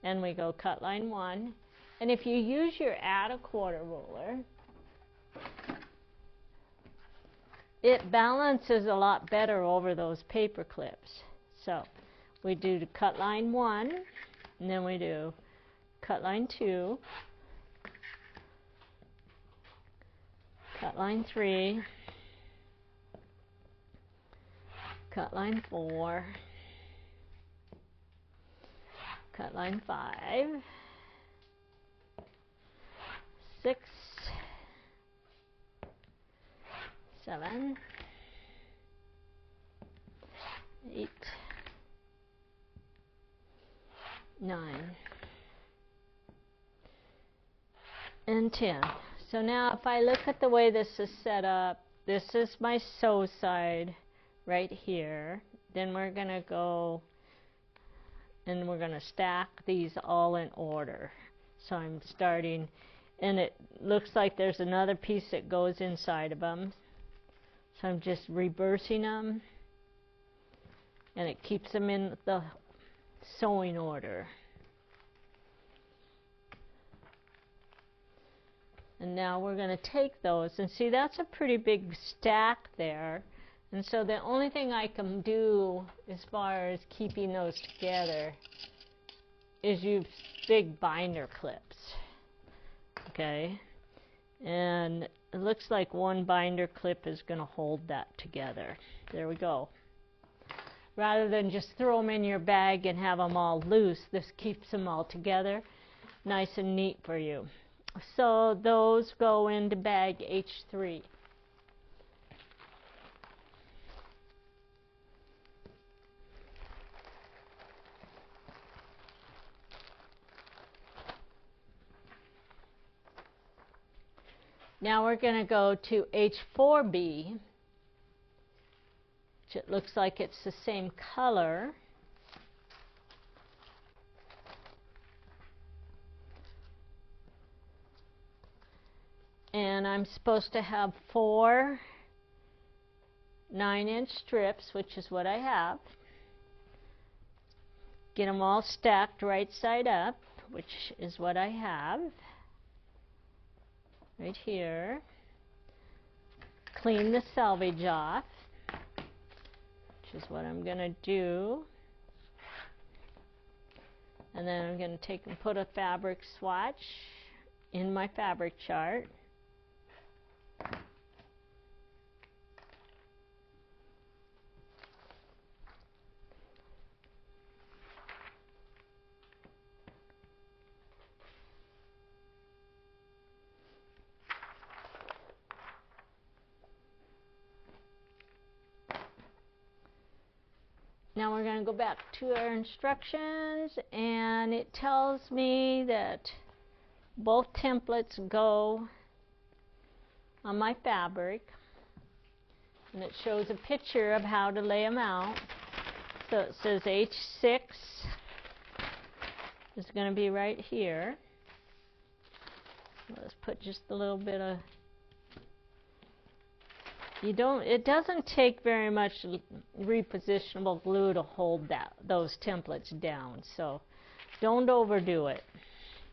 and we go cut line 1. And if you use your add a quarter ruler, it balances a lot better over those paper clips. So we do the cut line 1. And then we do cut line 2, cut line 3, cut line 4, cut line 5, 6, 7, 8, 9, and 10. So now if I look at the way this is set up, this is my sew side right here. Then we're going to go and we're going to stack these all in order. So I'm starting, and it looks like there's another piece that goes inside of them. So I'm just reversing them, and it keeps them in the sewing order. And now we're going to take those, and see, that's a pretty big stack there. And so the only thing I can do as far as keeping those together is use big binder clips. okay? And it looks like one binder clip is going to hold that together. There we go. Rather than just throw them in your bag and have them all loose, this keeps them all together, nice and neat for you. So those go into bag H3. Now we're going to go to H4B, which it looks like it's the same color. And I'm supposed to have 4 9-inch strips, which is what I have. Get them all stacked right side up, which is what I have. Right here. Clean the selvage off, which is what I'm going to do. And then I'm going to take and put a fabric swatch in my fabric chart. Now we're going to go back to our instructions, and it tells me that both templates go on my fabric, and it shows a picture of how to lay them out. So it says H6 is going to be right here. Let's put just a little bit of, it doesn't take very much repositionable glue to hold those templates down, so don't overdo it.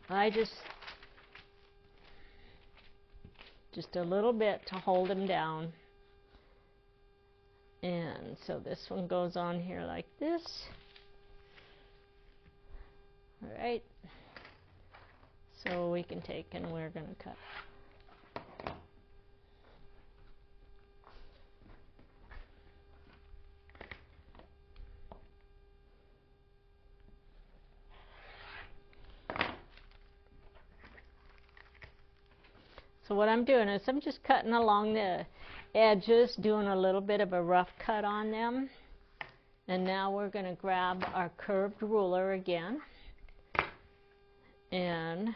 I just a little bit to hold them down. And so this one goes on here like this. All right. So we can take and we're going to cut. So what I'm doing is I'm just cutting along the edges, doing a little bit of a rough cut on them. And now we're going to grab our curved ruler again and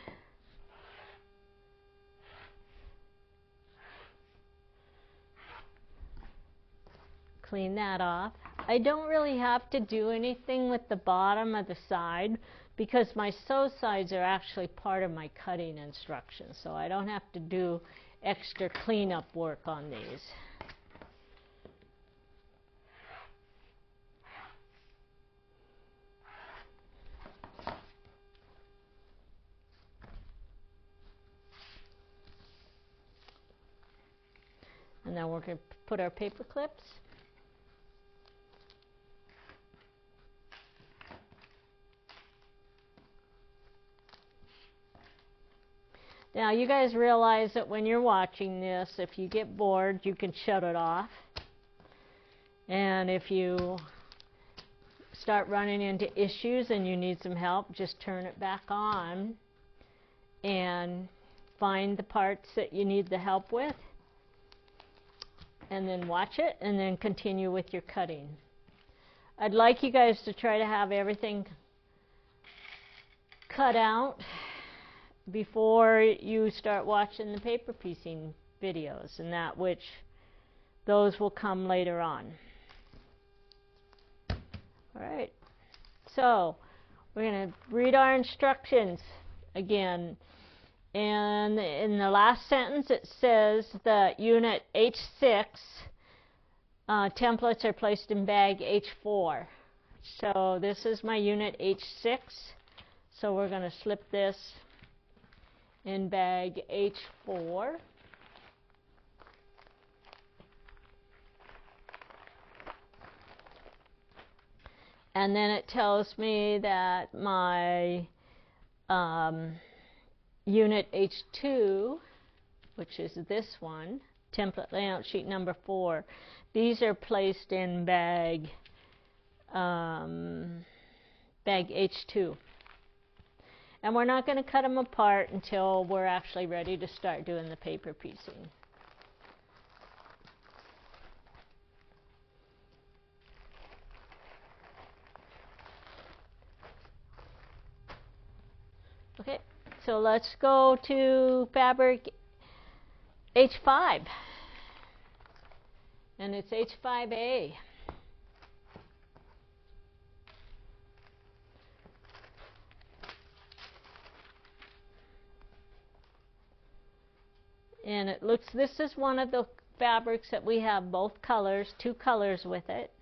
clean that off. I don't really have to do anything with the bottom of the side because my sew sides are actually part of my cutting instructions, so I don't have to do extra cleanup work on these. And now we're going to put our paper clips. Now you guys realize that when you're watching this, if you get bored, you can shut it off. And if you start running into issues and you need some help, just turn it back on and find the parts that you need the help with. And then watch it and then continue with your cutting. I'd like you guys to try to have everything cut out before you start watching the paper piecing videos, and those will come later on. Alright, so we're going to read our instructions again. And in the last sentence it says that unit H6 templates are placed in bag H4. So this is my unit H6. So we're going to slip this in bag H4. And then it tells me that my unit H2, which is this one, template layout sheet number 4. These are placed in bag H2. And we're not going to cut them apart until we're actually ready to start doing the paper piecing. Okay, so let's go to fabric H5. And it's H5A. And it looks, this is one of the fabrics that we have both colors, 2 colors with it.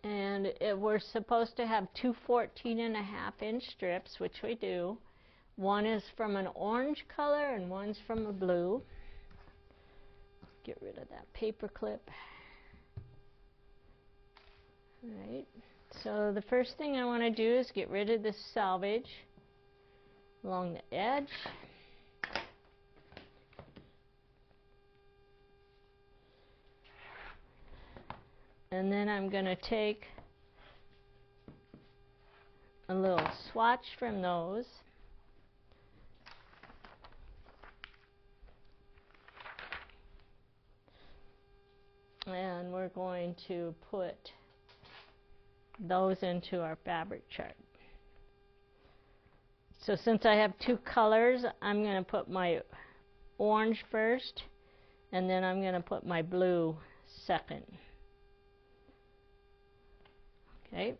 And we're supposed to have 2 14.5-inch strips, which we do. One is from an orange color and one's from a blue. Get rid of that paper clip. Alright, so the first thing I want to do is get rid of this selvage along the edge. And then I'm going to take a little swatch from those. And we're going to put those into our fabric chart. So since I have 2 colors, I'm going to put my orange first, and then I'm going to put my blue second. Okay.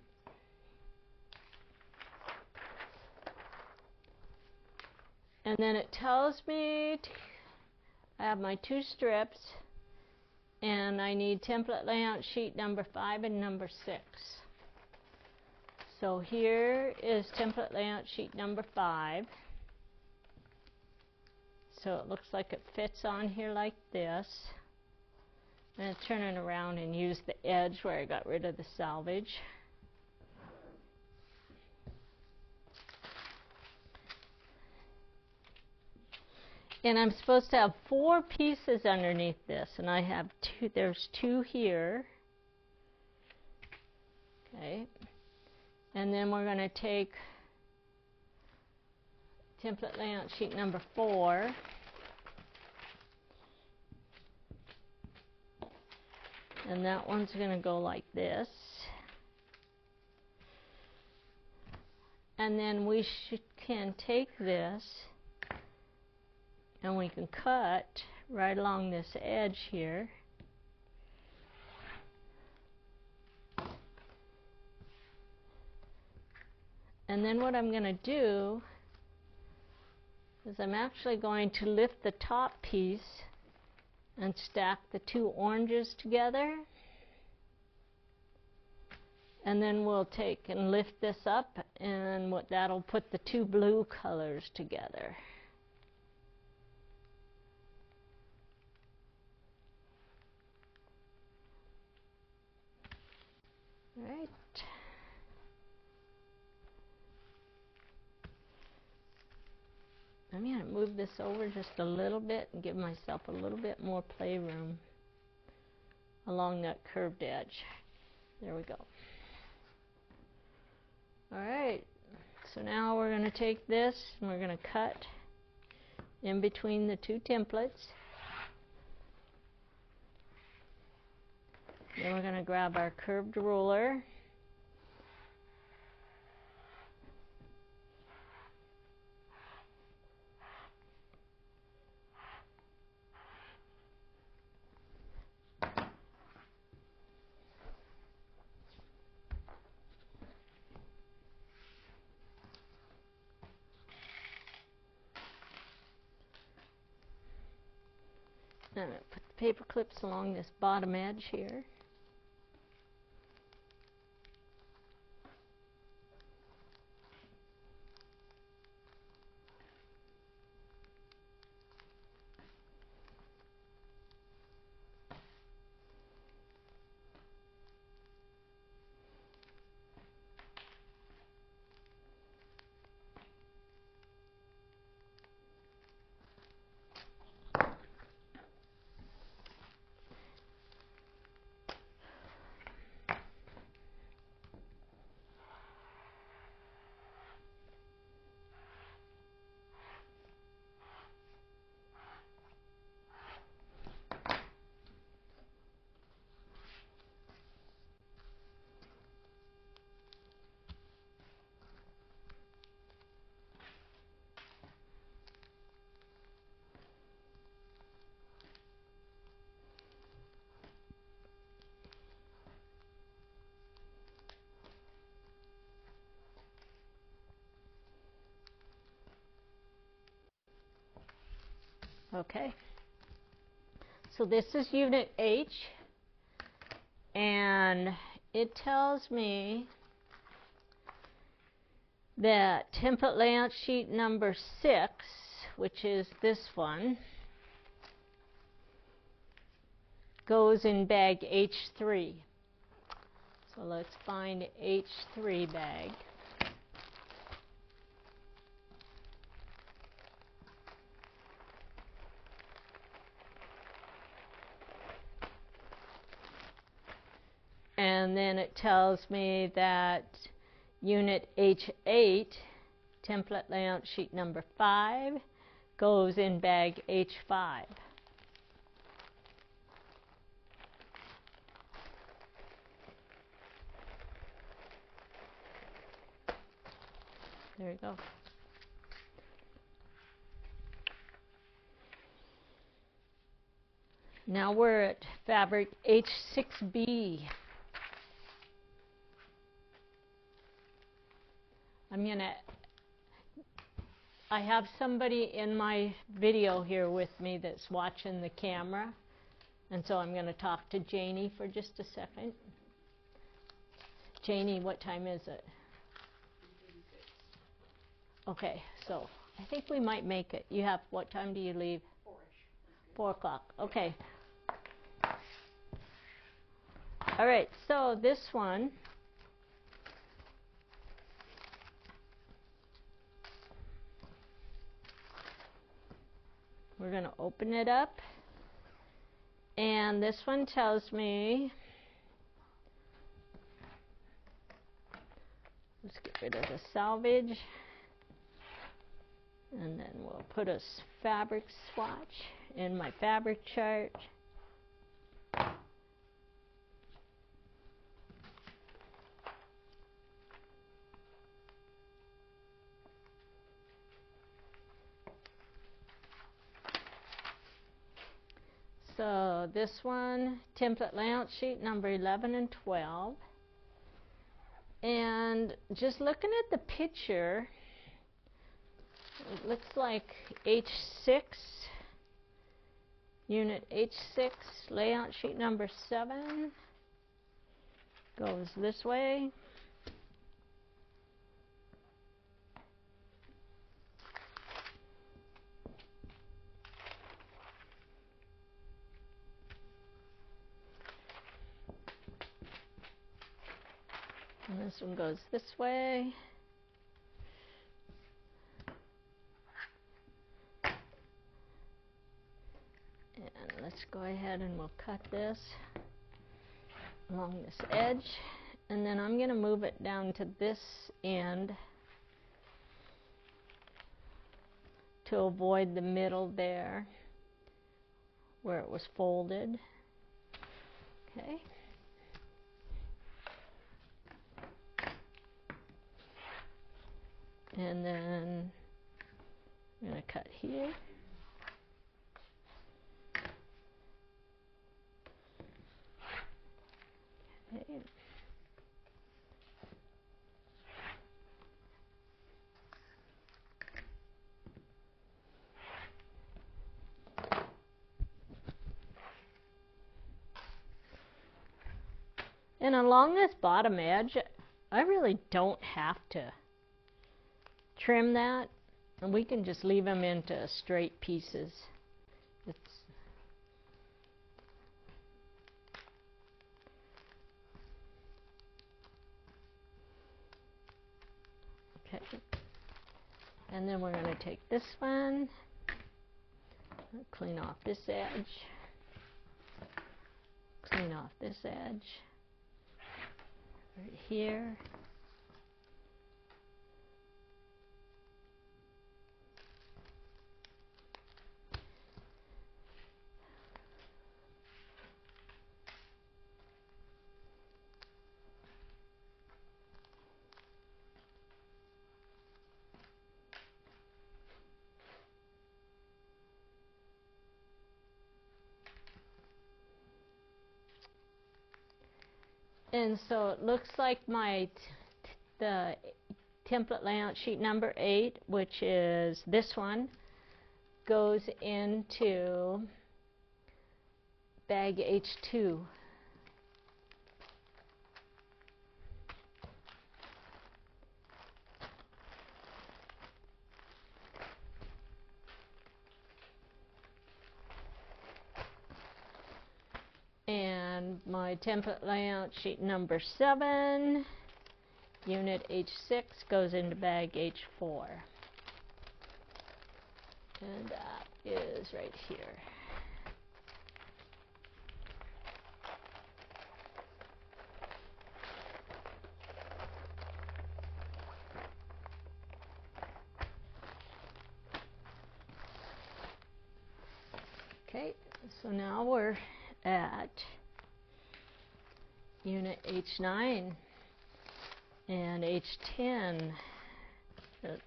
And then it tells me I have my 2 strips, and I need template layout sheet number 5 and number 6. So here is template layout sheet number 5. So it looks like it fits on here like this. I'm going to turn it around and use the edge where I got rid of the selvage. And I'm supposed to have 4 pieces underneath this, and I have 2, there's 2 here. Okay. And then we're going to take template layout sheet number 4. And that one's going to go like this. And then we can take this and we can cut right along this edge here. And then what I'm going to do is I'm actually going to lift the top piece and stack the 2 oranges together. And then we'll take and lift this up, and that'll put the 2 blue colors together. Right. I'm going to move this over just a little bit and give myself a little bit more playroom along that curved edge. There we go. Alright, so now we're going to take this and we're going to cut in between the 2 templates. Then we're going to grab our curved ruler. I'm going to put the paper clips along this bottom edge here. Okay. So this is Unit H, and it tells me that template layout sheet number 6, which is this one, goes in bag H3. So let's find H3 bag. And then it tells me that Unit H8, template layout sheet number 5, goes in bag H5. There you go. Now we're at fabric H6B. I have somebody in my video here with me that's watching the camera, and so I'm going to talk to Janie for just a second. Janie, what time is it? Okay, so I think we might make it. You have, what time do you leave? 4-ish. 4 o'clock, okay. All right, so this one, we're going to open it up, and this one tells me, let's get rid of the salvage, and then we'll put a fabric swatch in my fabric chart. So this one, template layout sheet number 11 and 12. And just looking at the picture, it looks like H6, Unit H6, layout sheet number 7, goes this way. And this one goes this way. And let's go ahead and we'll cut this along this edge. And then I'm going to move it down to this end to avoid the middle there where it was folded. Okay. And then I'm going to cut here. Okay. And along this bottom edge, I really don't have to trim that, and we can just leave them into straight pieces. Okay, and then we're going to take this one, clean off this edge, clean off this edge, right here. And so it looks like the template layout sheet number 8, which is this one, goes into bag H2. And my template layout sheet number 7, unit H6, goes into bag H4. And that is right here. Okay, so now we're at unit H9 and H10.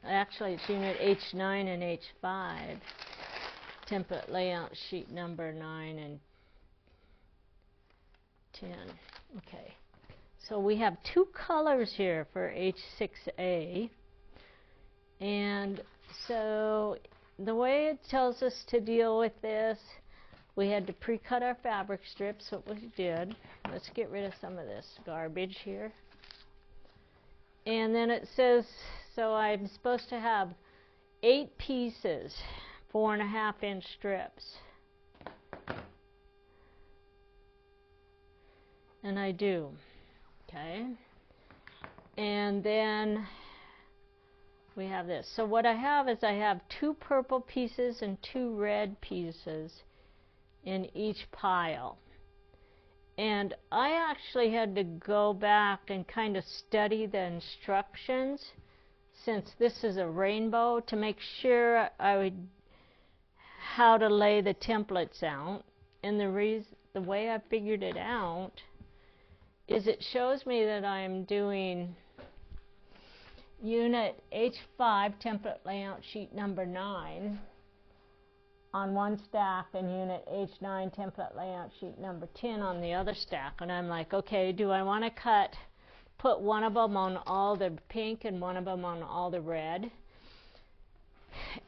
Actually, it's unit H9 and H5. Template layout sheet number 9 and 10. Okay, so we have two colors here for H6A. And so the way it tells us to deal with this, we had to pre-cut our fabric strips, so we did. Let's get rid of some of this garbage here. And then it says, so I'm supposed to have 8 pieces, 4.5-inch strips. And I do, okay? And then we have this. So what I have is I have 2 purple pieces and 2 red pieces in each pile. And I actually had to go back and kind of study the instructions, since this is a rainbow, to make sure how to lay the templates out. And the way I figured it out is it shows me that I'm doing unit H5 template layout sheet number 9 on one stack, and unit H9 template layout sheet number 10 on the other stack. And I'm like, okay, do I want to put one of them on all the pink and one of them on all the red?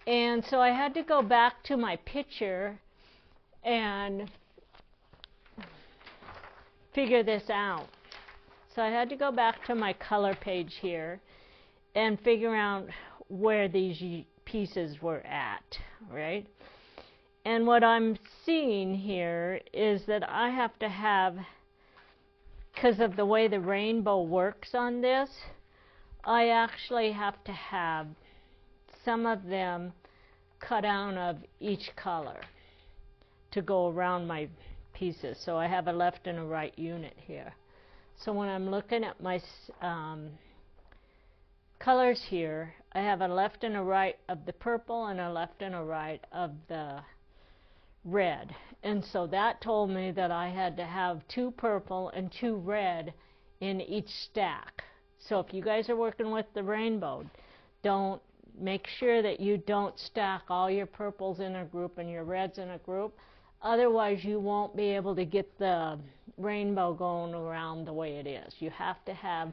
And so I had to go back to my picture and figure this out. So I had to go back to my color page here and figure out where these pieces were at, right? And what I'm seeing here is that I have to have, because of the way the rainbow works on this, I actually have to have some of them cut out of each color to go around my pieces. So I have a left and a right unit here. So when I'm looking at my colors here, I have a left and a right of the purple and a left and a right of the red. And so that told me that I had to have 2 purple and 2 red in each stack. So if you guys are working with the rainbow, make sure that you don't stack all your purples in a group and your reds in a group. Otherwise you won't be able to get the rainbow going around the way it is. You have to have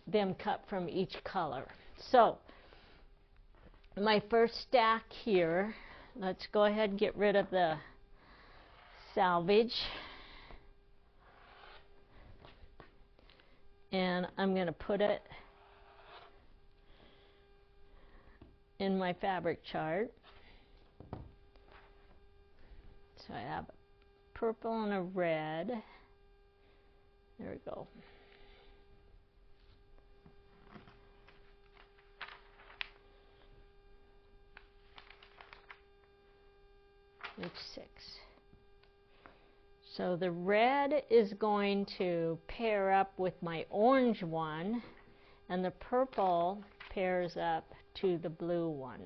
them cut from each color. So my first stack here, let's go ahead and get rid of the salvage. And I'm going to put it in my fabric chart. So I have a purple and a red. There we go. H6. So the red is going to pair up with my orange one, and the purple pairs up to the blue one.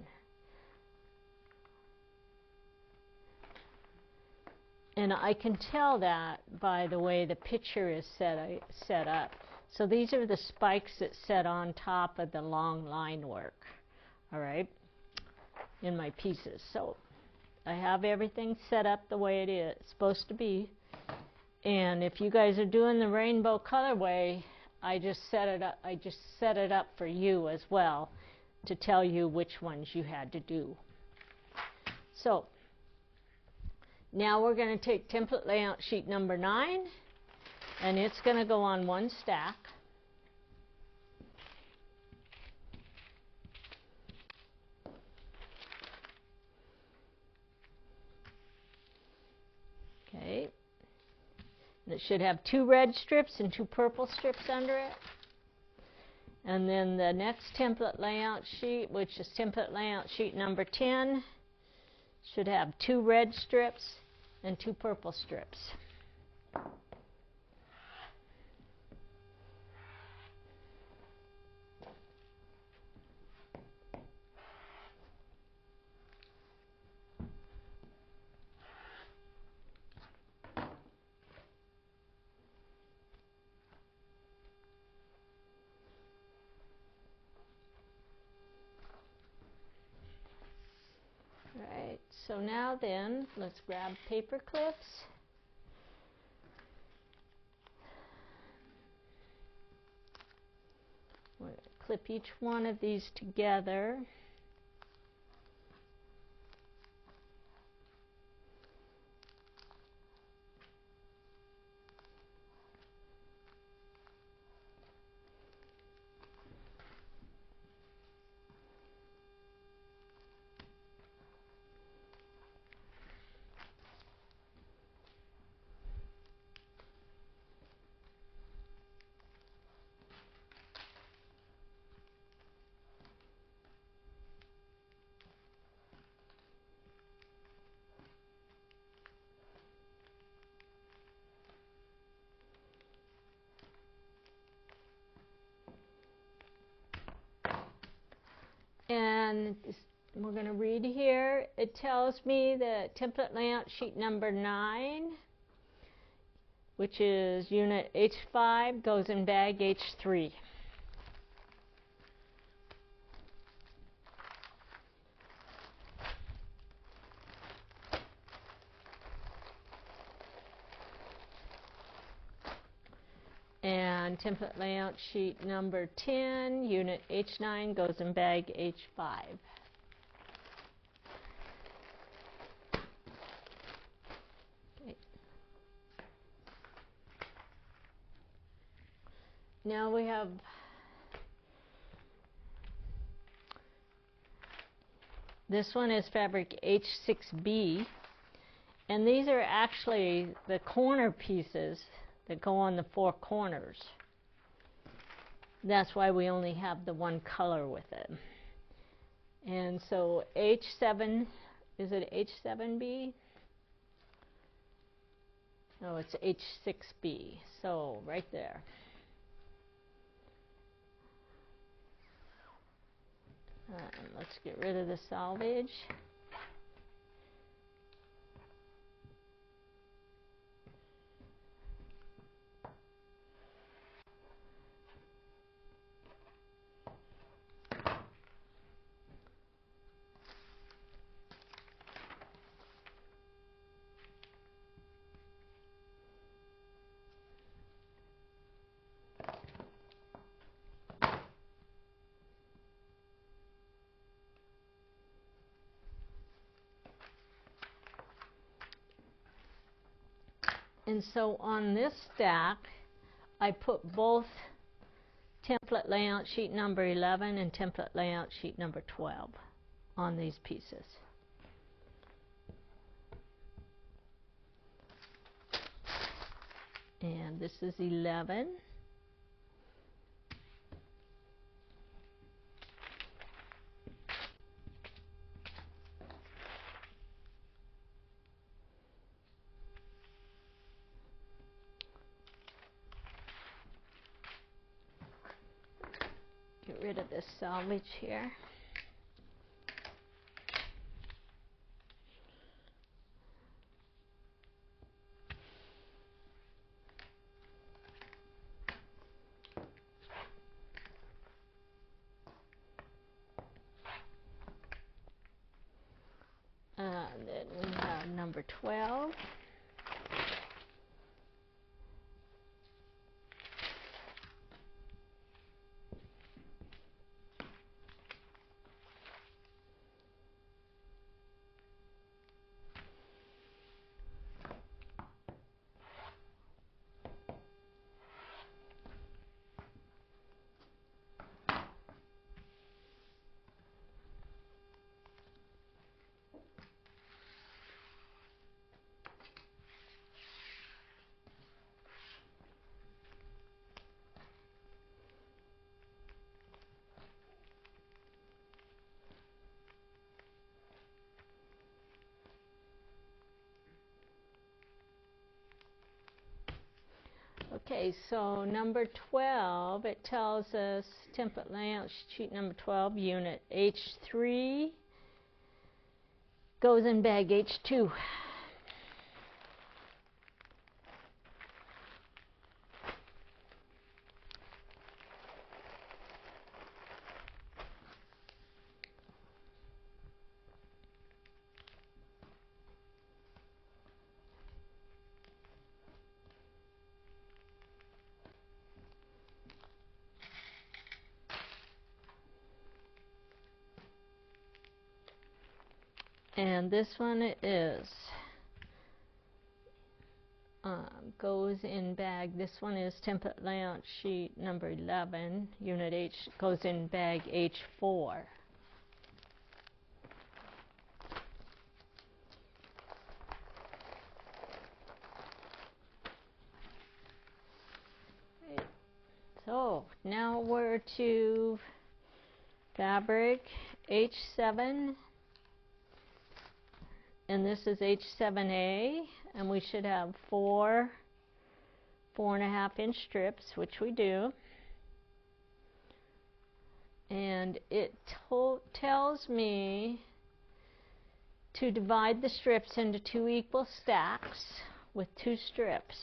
And I can tell that by the way the picture is set up. So these are the spikes that set on top of the long line work, all right, in my pieces. So I have everything set up the way it is supposed to be. And if you guys are doing the rainbow colorway, I just set it up for you as well to tell you which ones you had to do. So now we're going to take template layout sheet number 9, and it's going to go on one stack. Okay. And it should have 2 red strips and 2 purple strips under it. And then the next template layout sheet, which is template layout sheet number 10, should have 2 red strips and 2 purple strips. Right, so now then, let's grab paper clips. We're going to clip each one of these together. And we're going to read here. It tells me that template layout sheet number 9, which is unit H5, goes in bag H3. And template layout sheet number 10, unit H9, goes in bag H5. Okay. Now we have this one is fabric H6B, and these are actually the corner pieces that go on the 4 corners. That's why we only have the one color with it. And so H7, is it H7B? No, it's H6B. So right there. Let's get rid of the salvage. And so on this stack, I put both template layout sheet number 11 and template layout sheet number 12 on these pieces. And this is 11. Get rid of this salvage here. And then we have number 12. Okay, so number 12, it tells us template layout sheet number 12, unit H3 goes in bag H2. And this one is goes in bag. This one is template layout sheet number 11. Unit H goes in bag H4. So now we're to fabric H7. And this is H7A, and we should have 4.5 inch strips, which we do. And it tells me to divide the strips into 2 equal stacks with 2 strips.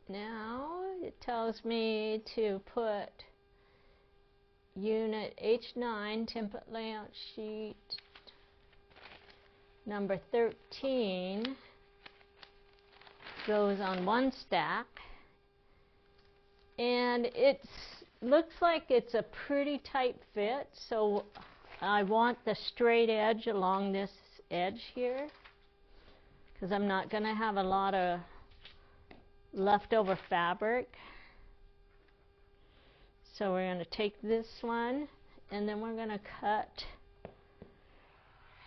Now it tells me to put unit H9 template layout sheet number 13 goes on 1 stack, and it looks like it's a pretty tight fit, so I want the straight edge along this edge here because I'm not going to have a lot of leftover fabric. So we're going to take this one and then we're going to cut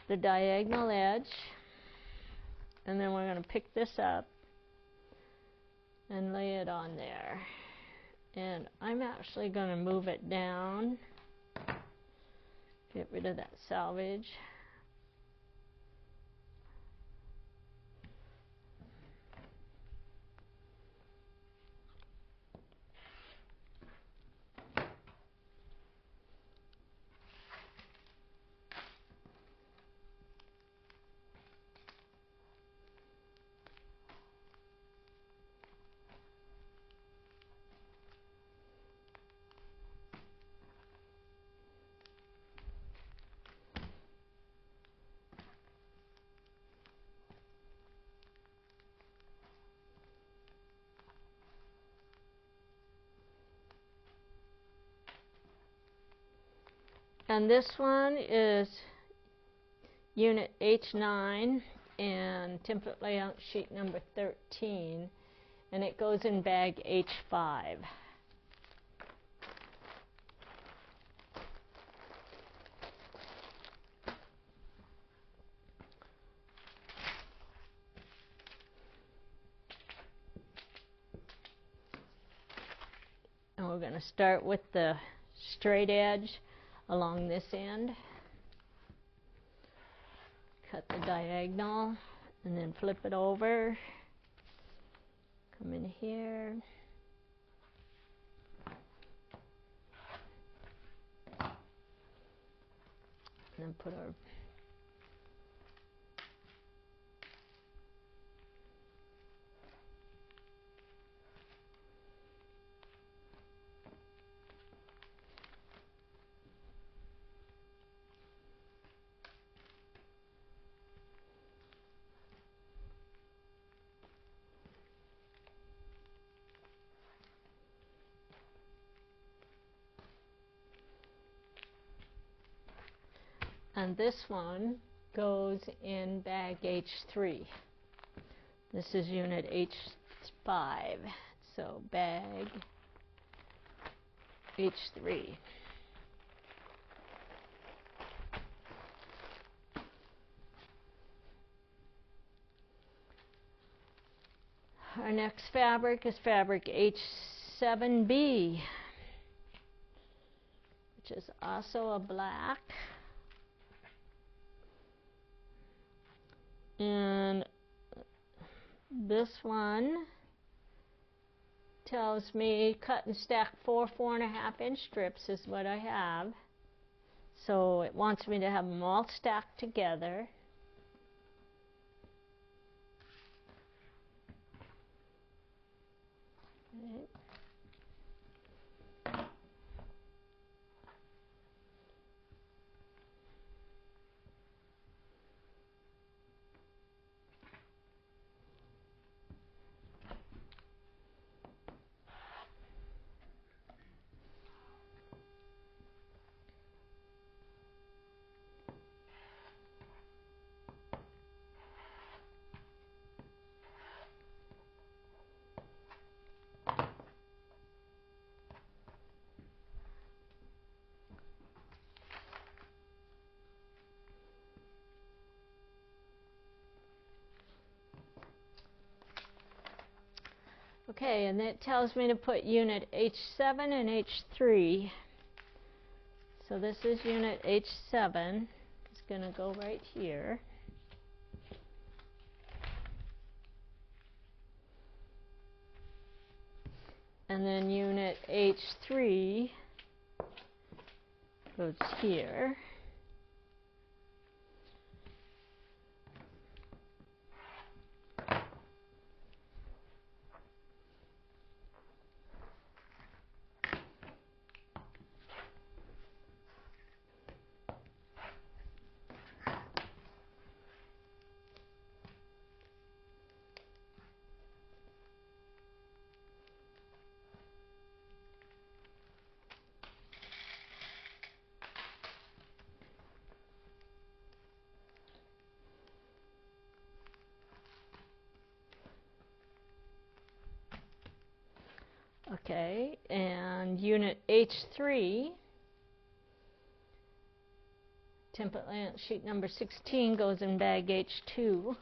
the diagonal edge, and then we're going to pick this up and lay it on there. And I'm actually going to move it down, get rid of that salvage. And this one is unit H9 and template layout sheet number 13, and it goes in bag H5. And we're going to start with the straight edge along this end. Cut the diagonal and then flip it over. Come in here. And then put our and this one goes in bag H3. This is unit H5, so bag H3. Our next fabric is fabric H7B, which is also a black. And this one tells me cut and stack 4 4.5-inch strips is what I have. So it wants me to have them all stacked together. Right. Okay, and it tells me to put unit H7 and H3. So this is unit H7. It's going to go right here. And then unit H3 goes here. Okay, and unit H3, template layout sheet number 16 goes in bag H2.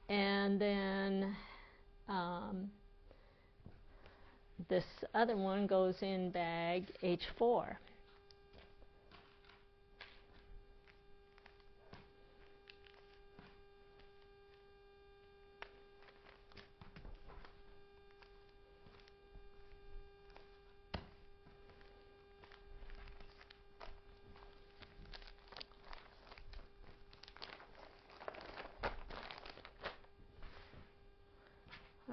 And then this other one goes in bag H4.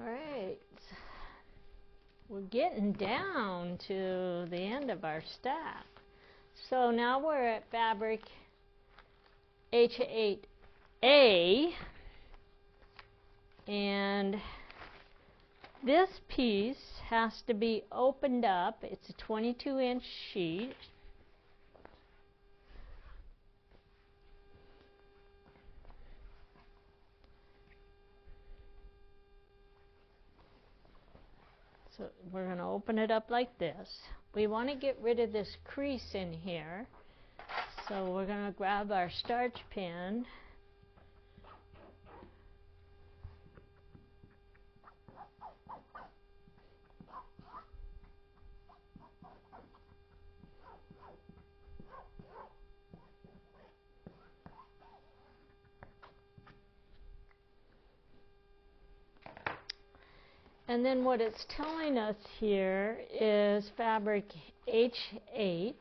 Alright, we're getting down to the end of our stack. So now we're at fabric H8A, and this piece has to be opened up. It's a 22-inch sheet. So we're going to open it up like this. We want to get rid of this crease in here. So we're going to grab our starch pin. And then what it's telling us here is fabric H8.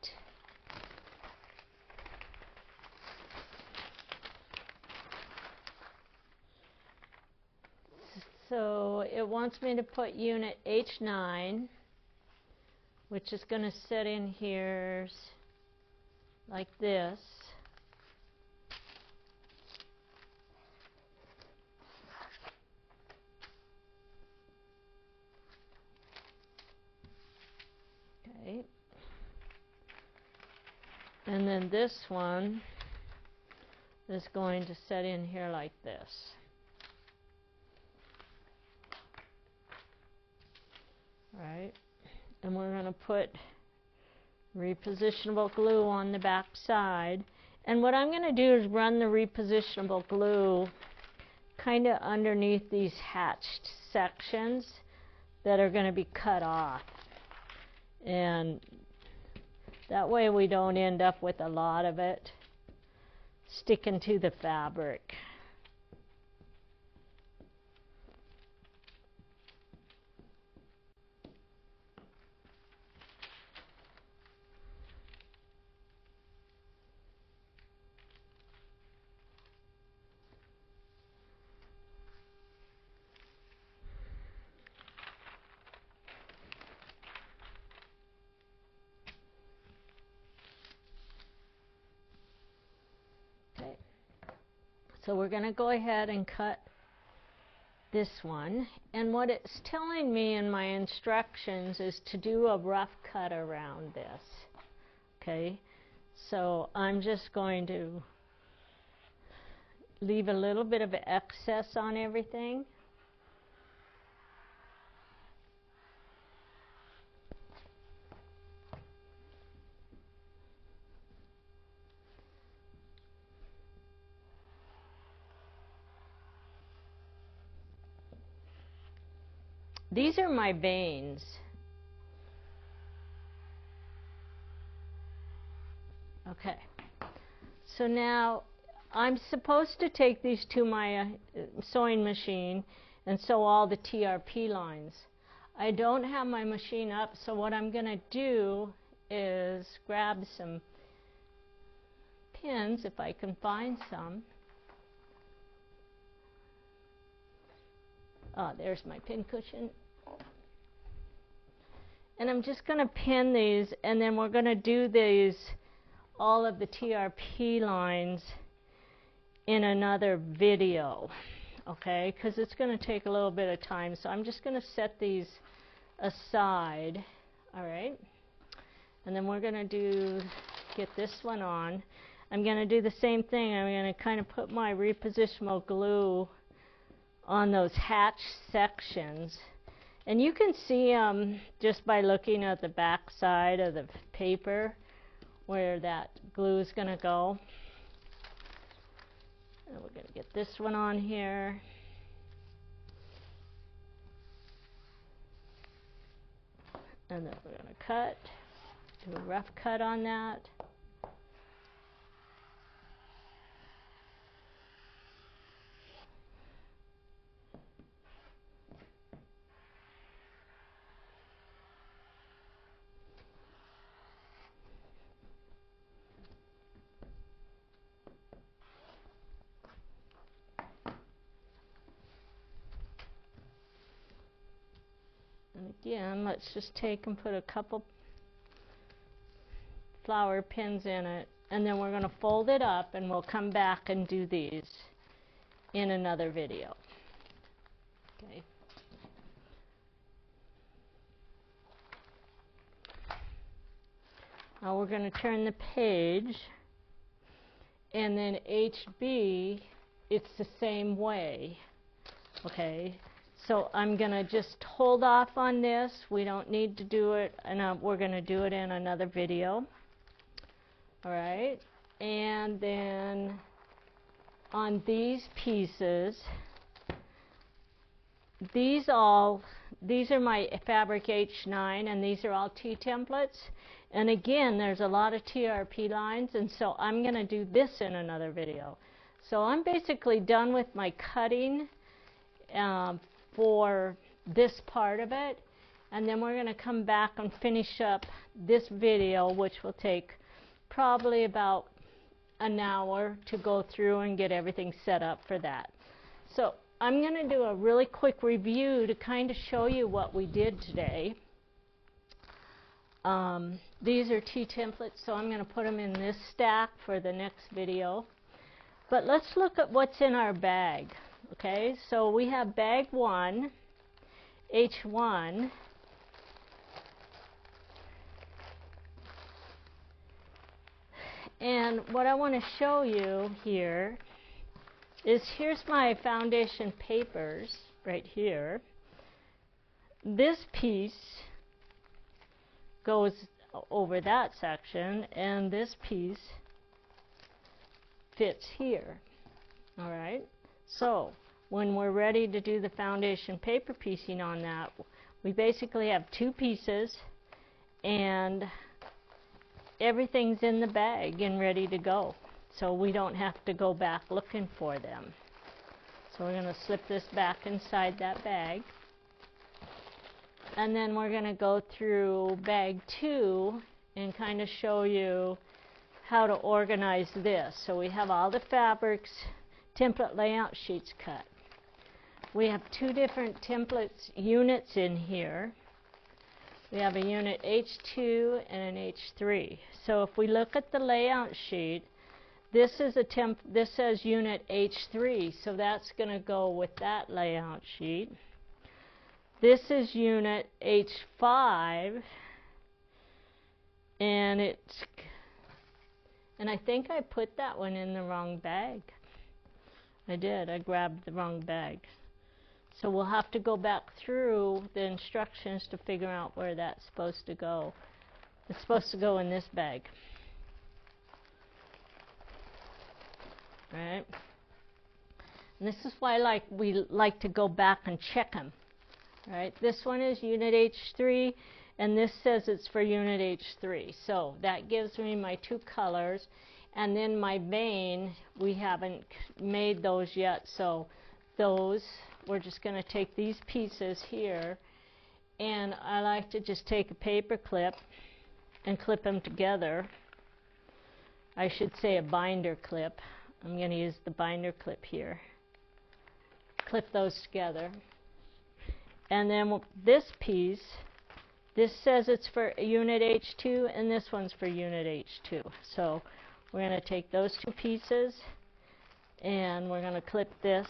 So it wants me to put unit H9, which is going to sit in here like this. And then this one is going to set in here like this. Right? And we're going to put repositionable glue on the back side. And what I'm going to do is run the repositionable glue kind of underneath these hatched sections that are going to be cut off. And that way we don't end up with a lot of it sticking to the fabric. So we're going to go ahead and cut this one, and what it's telling me in my instructions is to do a rough cut around this. Okay, so I'm just going to leave a little bit of excess on everything. These are my veins. Okay, so now I'm supposed to take these to my sewing machine and sew all the TRP lines. I don't have my machine up, so what I'm going to do is grab some pins, if I can find some. There's my pin cushion. And I'm just going to pin these, and then we're going to do these, all of the TRP lines in another video, okay? Because it's going to take a little bit of time. So I'm just going to set these aside, all right? And then we're going to get this one on. I'm going to do the same thing. I'm going to kind of put my repositionable glue on those hatched sections, and you can see just by looking at the back side of the paper where that glue is going to go. And we're going to get this one on here. And then we're going to do a rough cut on that. And again, let's just take and put a couple flower pins in it, and then we're going to fold it up, and we'll come back and do these in another video. Okay. Now we're going to turn the page, and then HB, it's the same way. Okay. So I'm going to just hold off on this. We don't need to do it, and we're going to do it in another video. All right. And then on these pieces, these are my fabric H9, and these are all T templates. And again, there's a lot of TRP lines, and so I'm going to do this in another video. So I'm basically done with my cutting for this part of it, and then we're going to come back and finish up this video, which will take probably about an hour to go through and get everything set up for that. So I'm going to do a really quick review to kind of show you what we did today. These are T templates, so I'm going to put them in this stack for the next video. But let's look at what's in our bag. Okay, so we have bag 1, H1, And what I want to show you here is here's my foundation papers right here. This piece goes over that section, and this piece fits here. All right, so when we're ready to do the foundation paper piecing on that, we basically have two pieces and everything's in the bag and ready to go, so we don't have to go back looking for them. So we're going to slip this back inside that bag, and then we're going to go through bag 2 and kind of show you how to organize this. So we have all the fabrics, template layout sheets cut. We have two different templates units in here. We have a unit H2 and an H3. So if we look at the layout sheet, this is this says unit H3, so that's going to go with that layout sheet. This is unit H5, and I think I put that one in the wrong bag. I did. I grabbed the wrong bag. So we'll have to go back through the instructions to figure out where that's supposed to go. It's supposed to go in this bag. Right? And this is why we like to go back and check them. Right? This one is unit H3, and this says it's for unit H3. So that gives me my two colors. And then my vein, we haven't made those yet, so those, we're just going to take these pieces here, and I like to just take a paper clip and clip them together. I should say a binder clip. I'm going to use the binder clip here. Clip those together. And then this piece, this says it's for unit H2, and this one's for unit H2. So we're going to take those two pieces, and we're going to clip this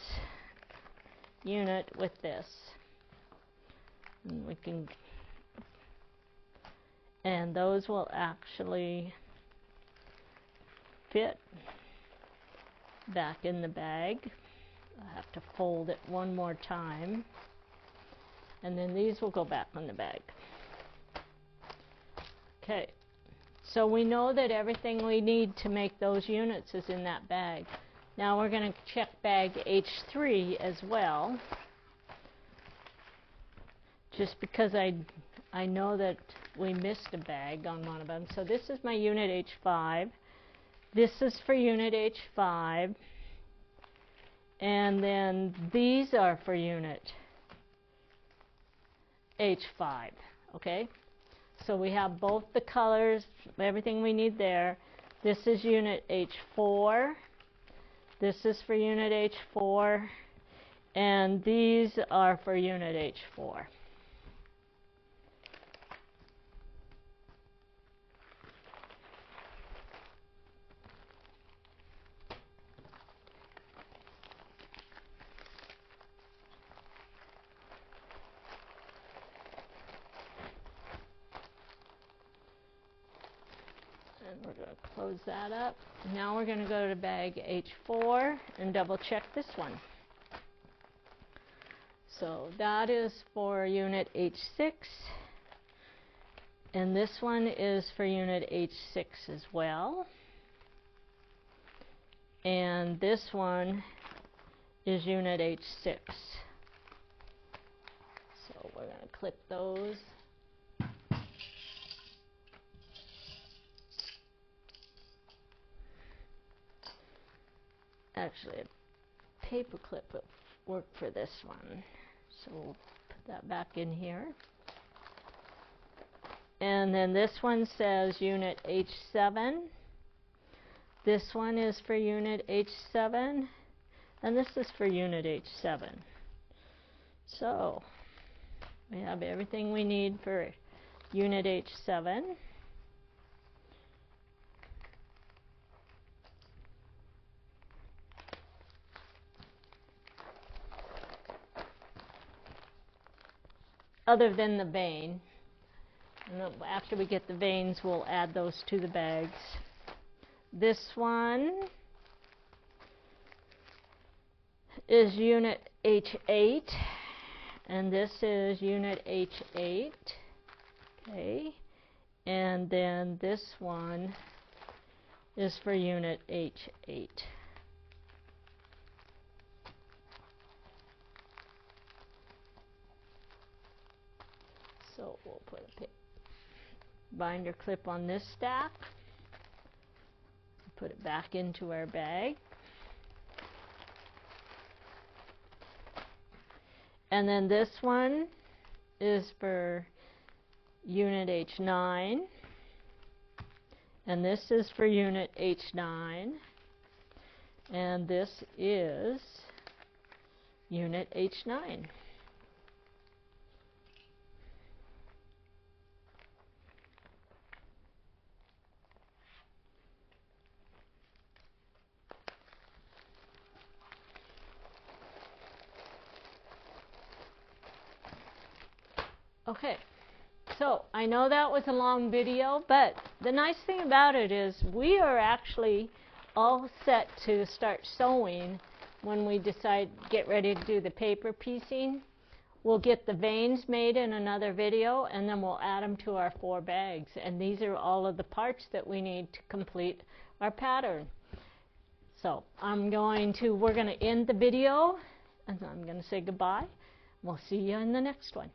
unit with this. And those will actually fit back in the bag. I have to fold it one more time, and then these will go back on the bag. Okay. So we know that everything we need to make those units is in that bag. Now we're going to check bag H3 as well, just because I know that we missed a bag on one of them. So this is my unit H5. This is for unit H5. And then these are for unit H5. Okay? So we have both the colors, everything we need there. This is unit H4. This is for unit H4. And these are for unit H4. And we're going to close that up. Now we're going to go to bag H4 and double check this one. So that is for unit H6, and this one is for unit H6 as well. And this one is unit H6. So we're going to clip those. Actually, a paper clip would work for this one. So we'll put that back in here. And then this one says unit H7. This one is for unit H7. And this is for unit H7. So we have everything we need for unit H7. Other than the vein. And after we get the veins, we'll add those to the bags. This one is unit H8, and this is unit H8. Okay, and then this one is for unit H8. So we'll put a binder clip on this stack, put it back into our bag. And then this one is for unit H9, and this is for unit H9, and this is unit H9. Okay, so I know that was a long video, but the nice thing about it is we are actually all set to start sewing when we decide, get ready to do the paper piecing. We'll get the veins made in another video, and then we'll add them to our 4 bags. And these are all of the parts that we need to complete our pattern. So we're going to end the video, and I'm going to say goodbye. We'll see you in the next one.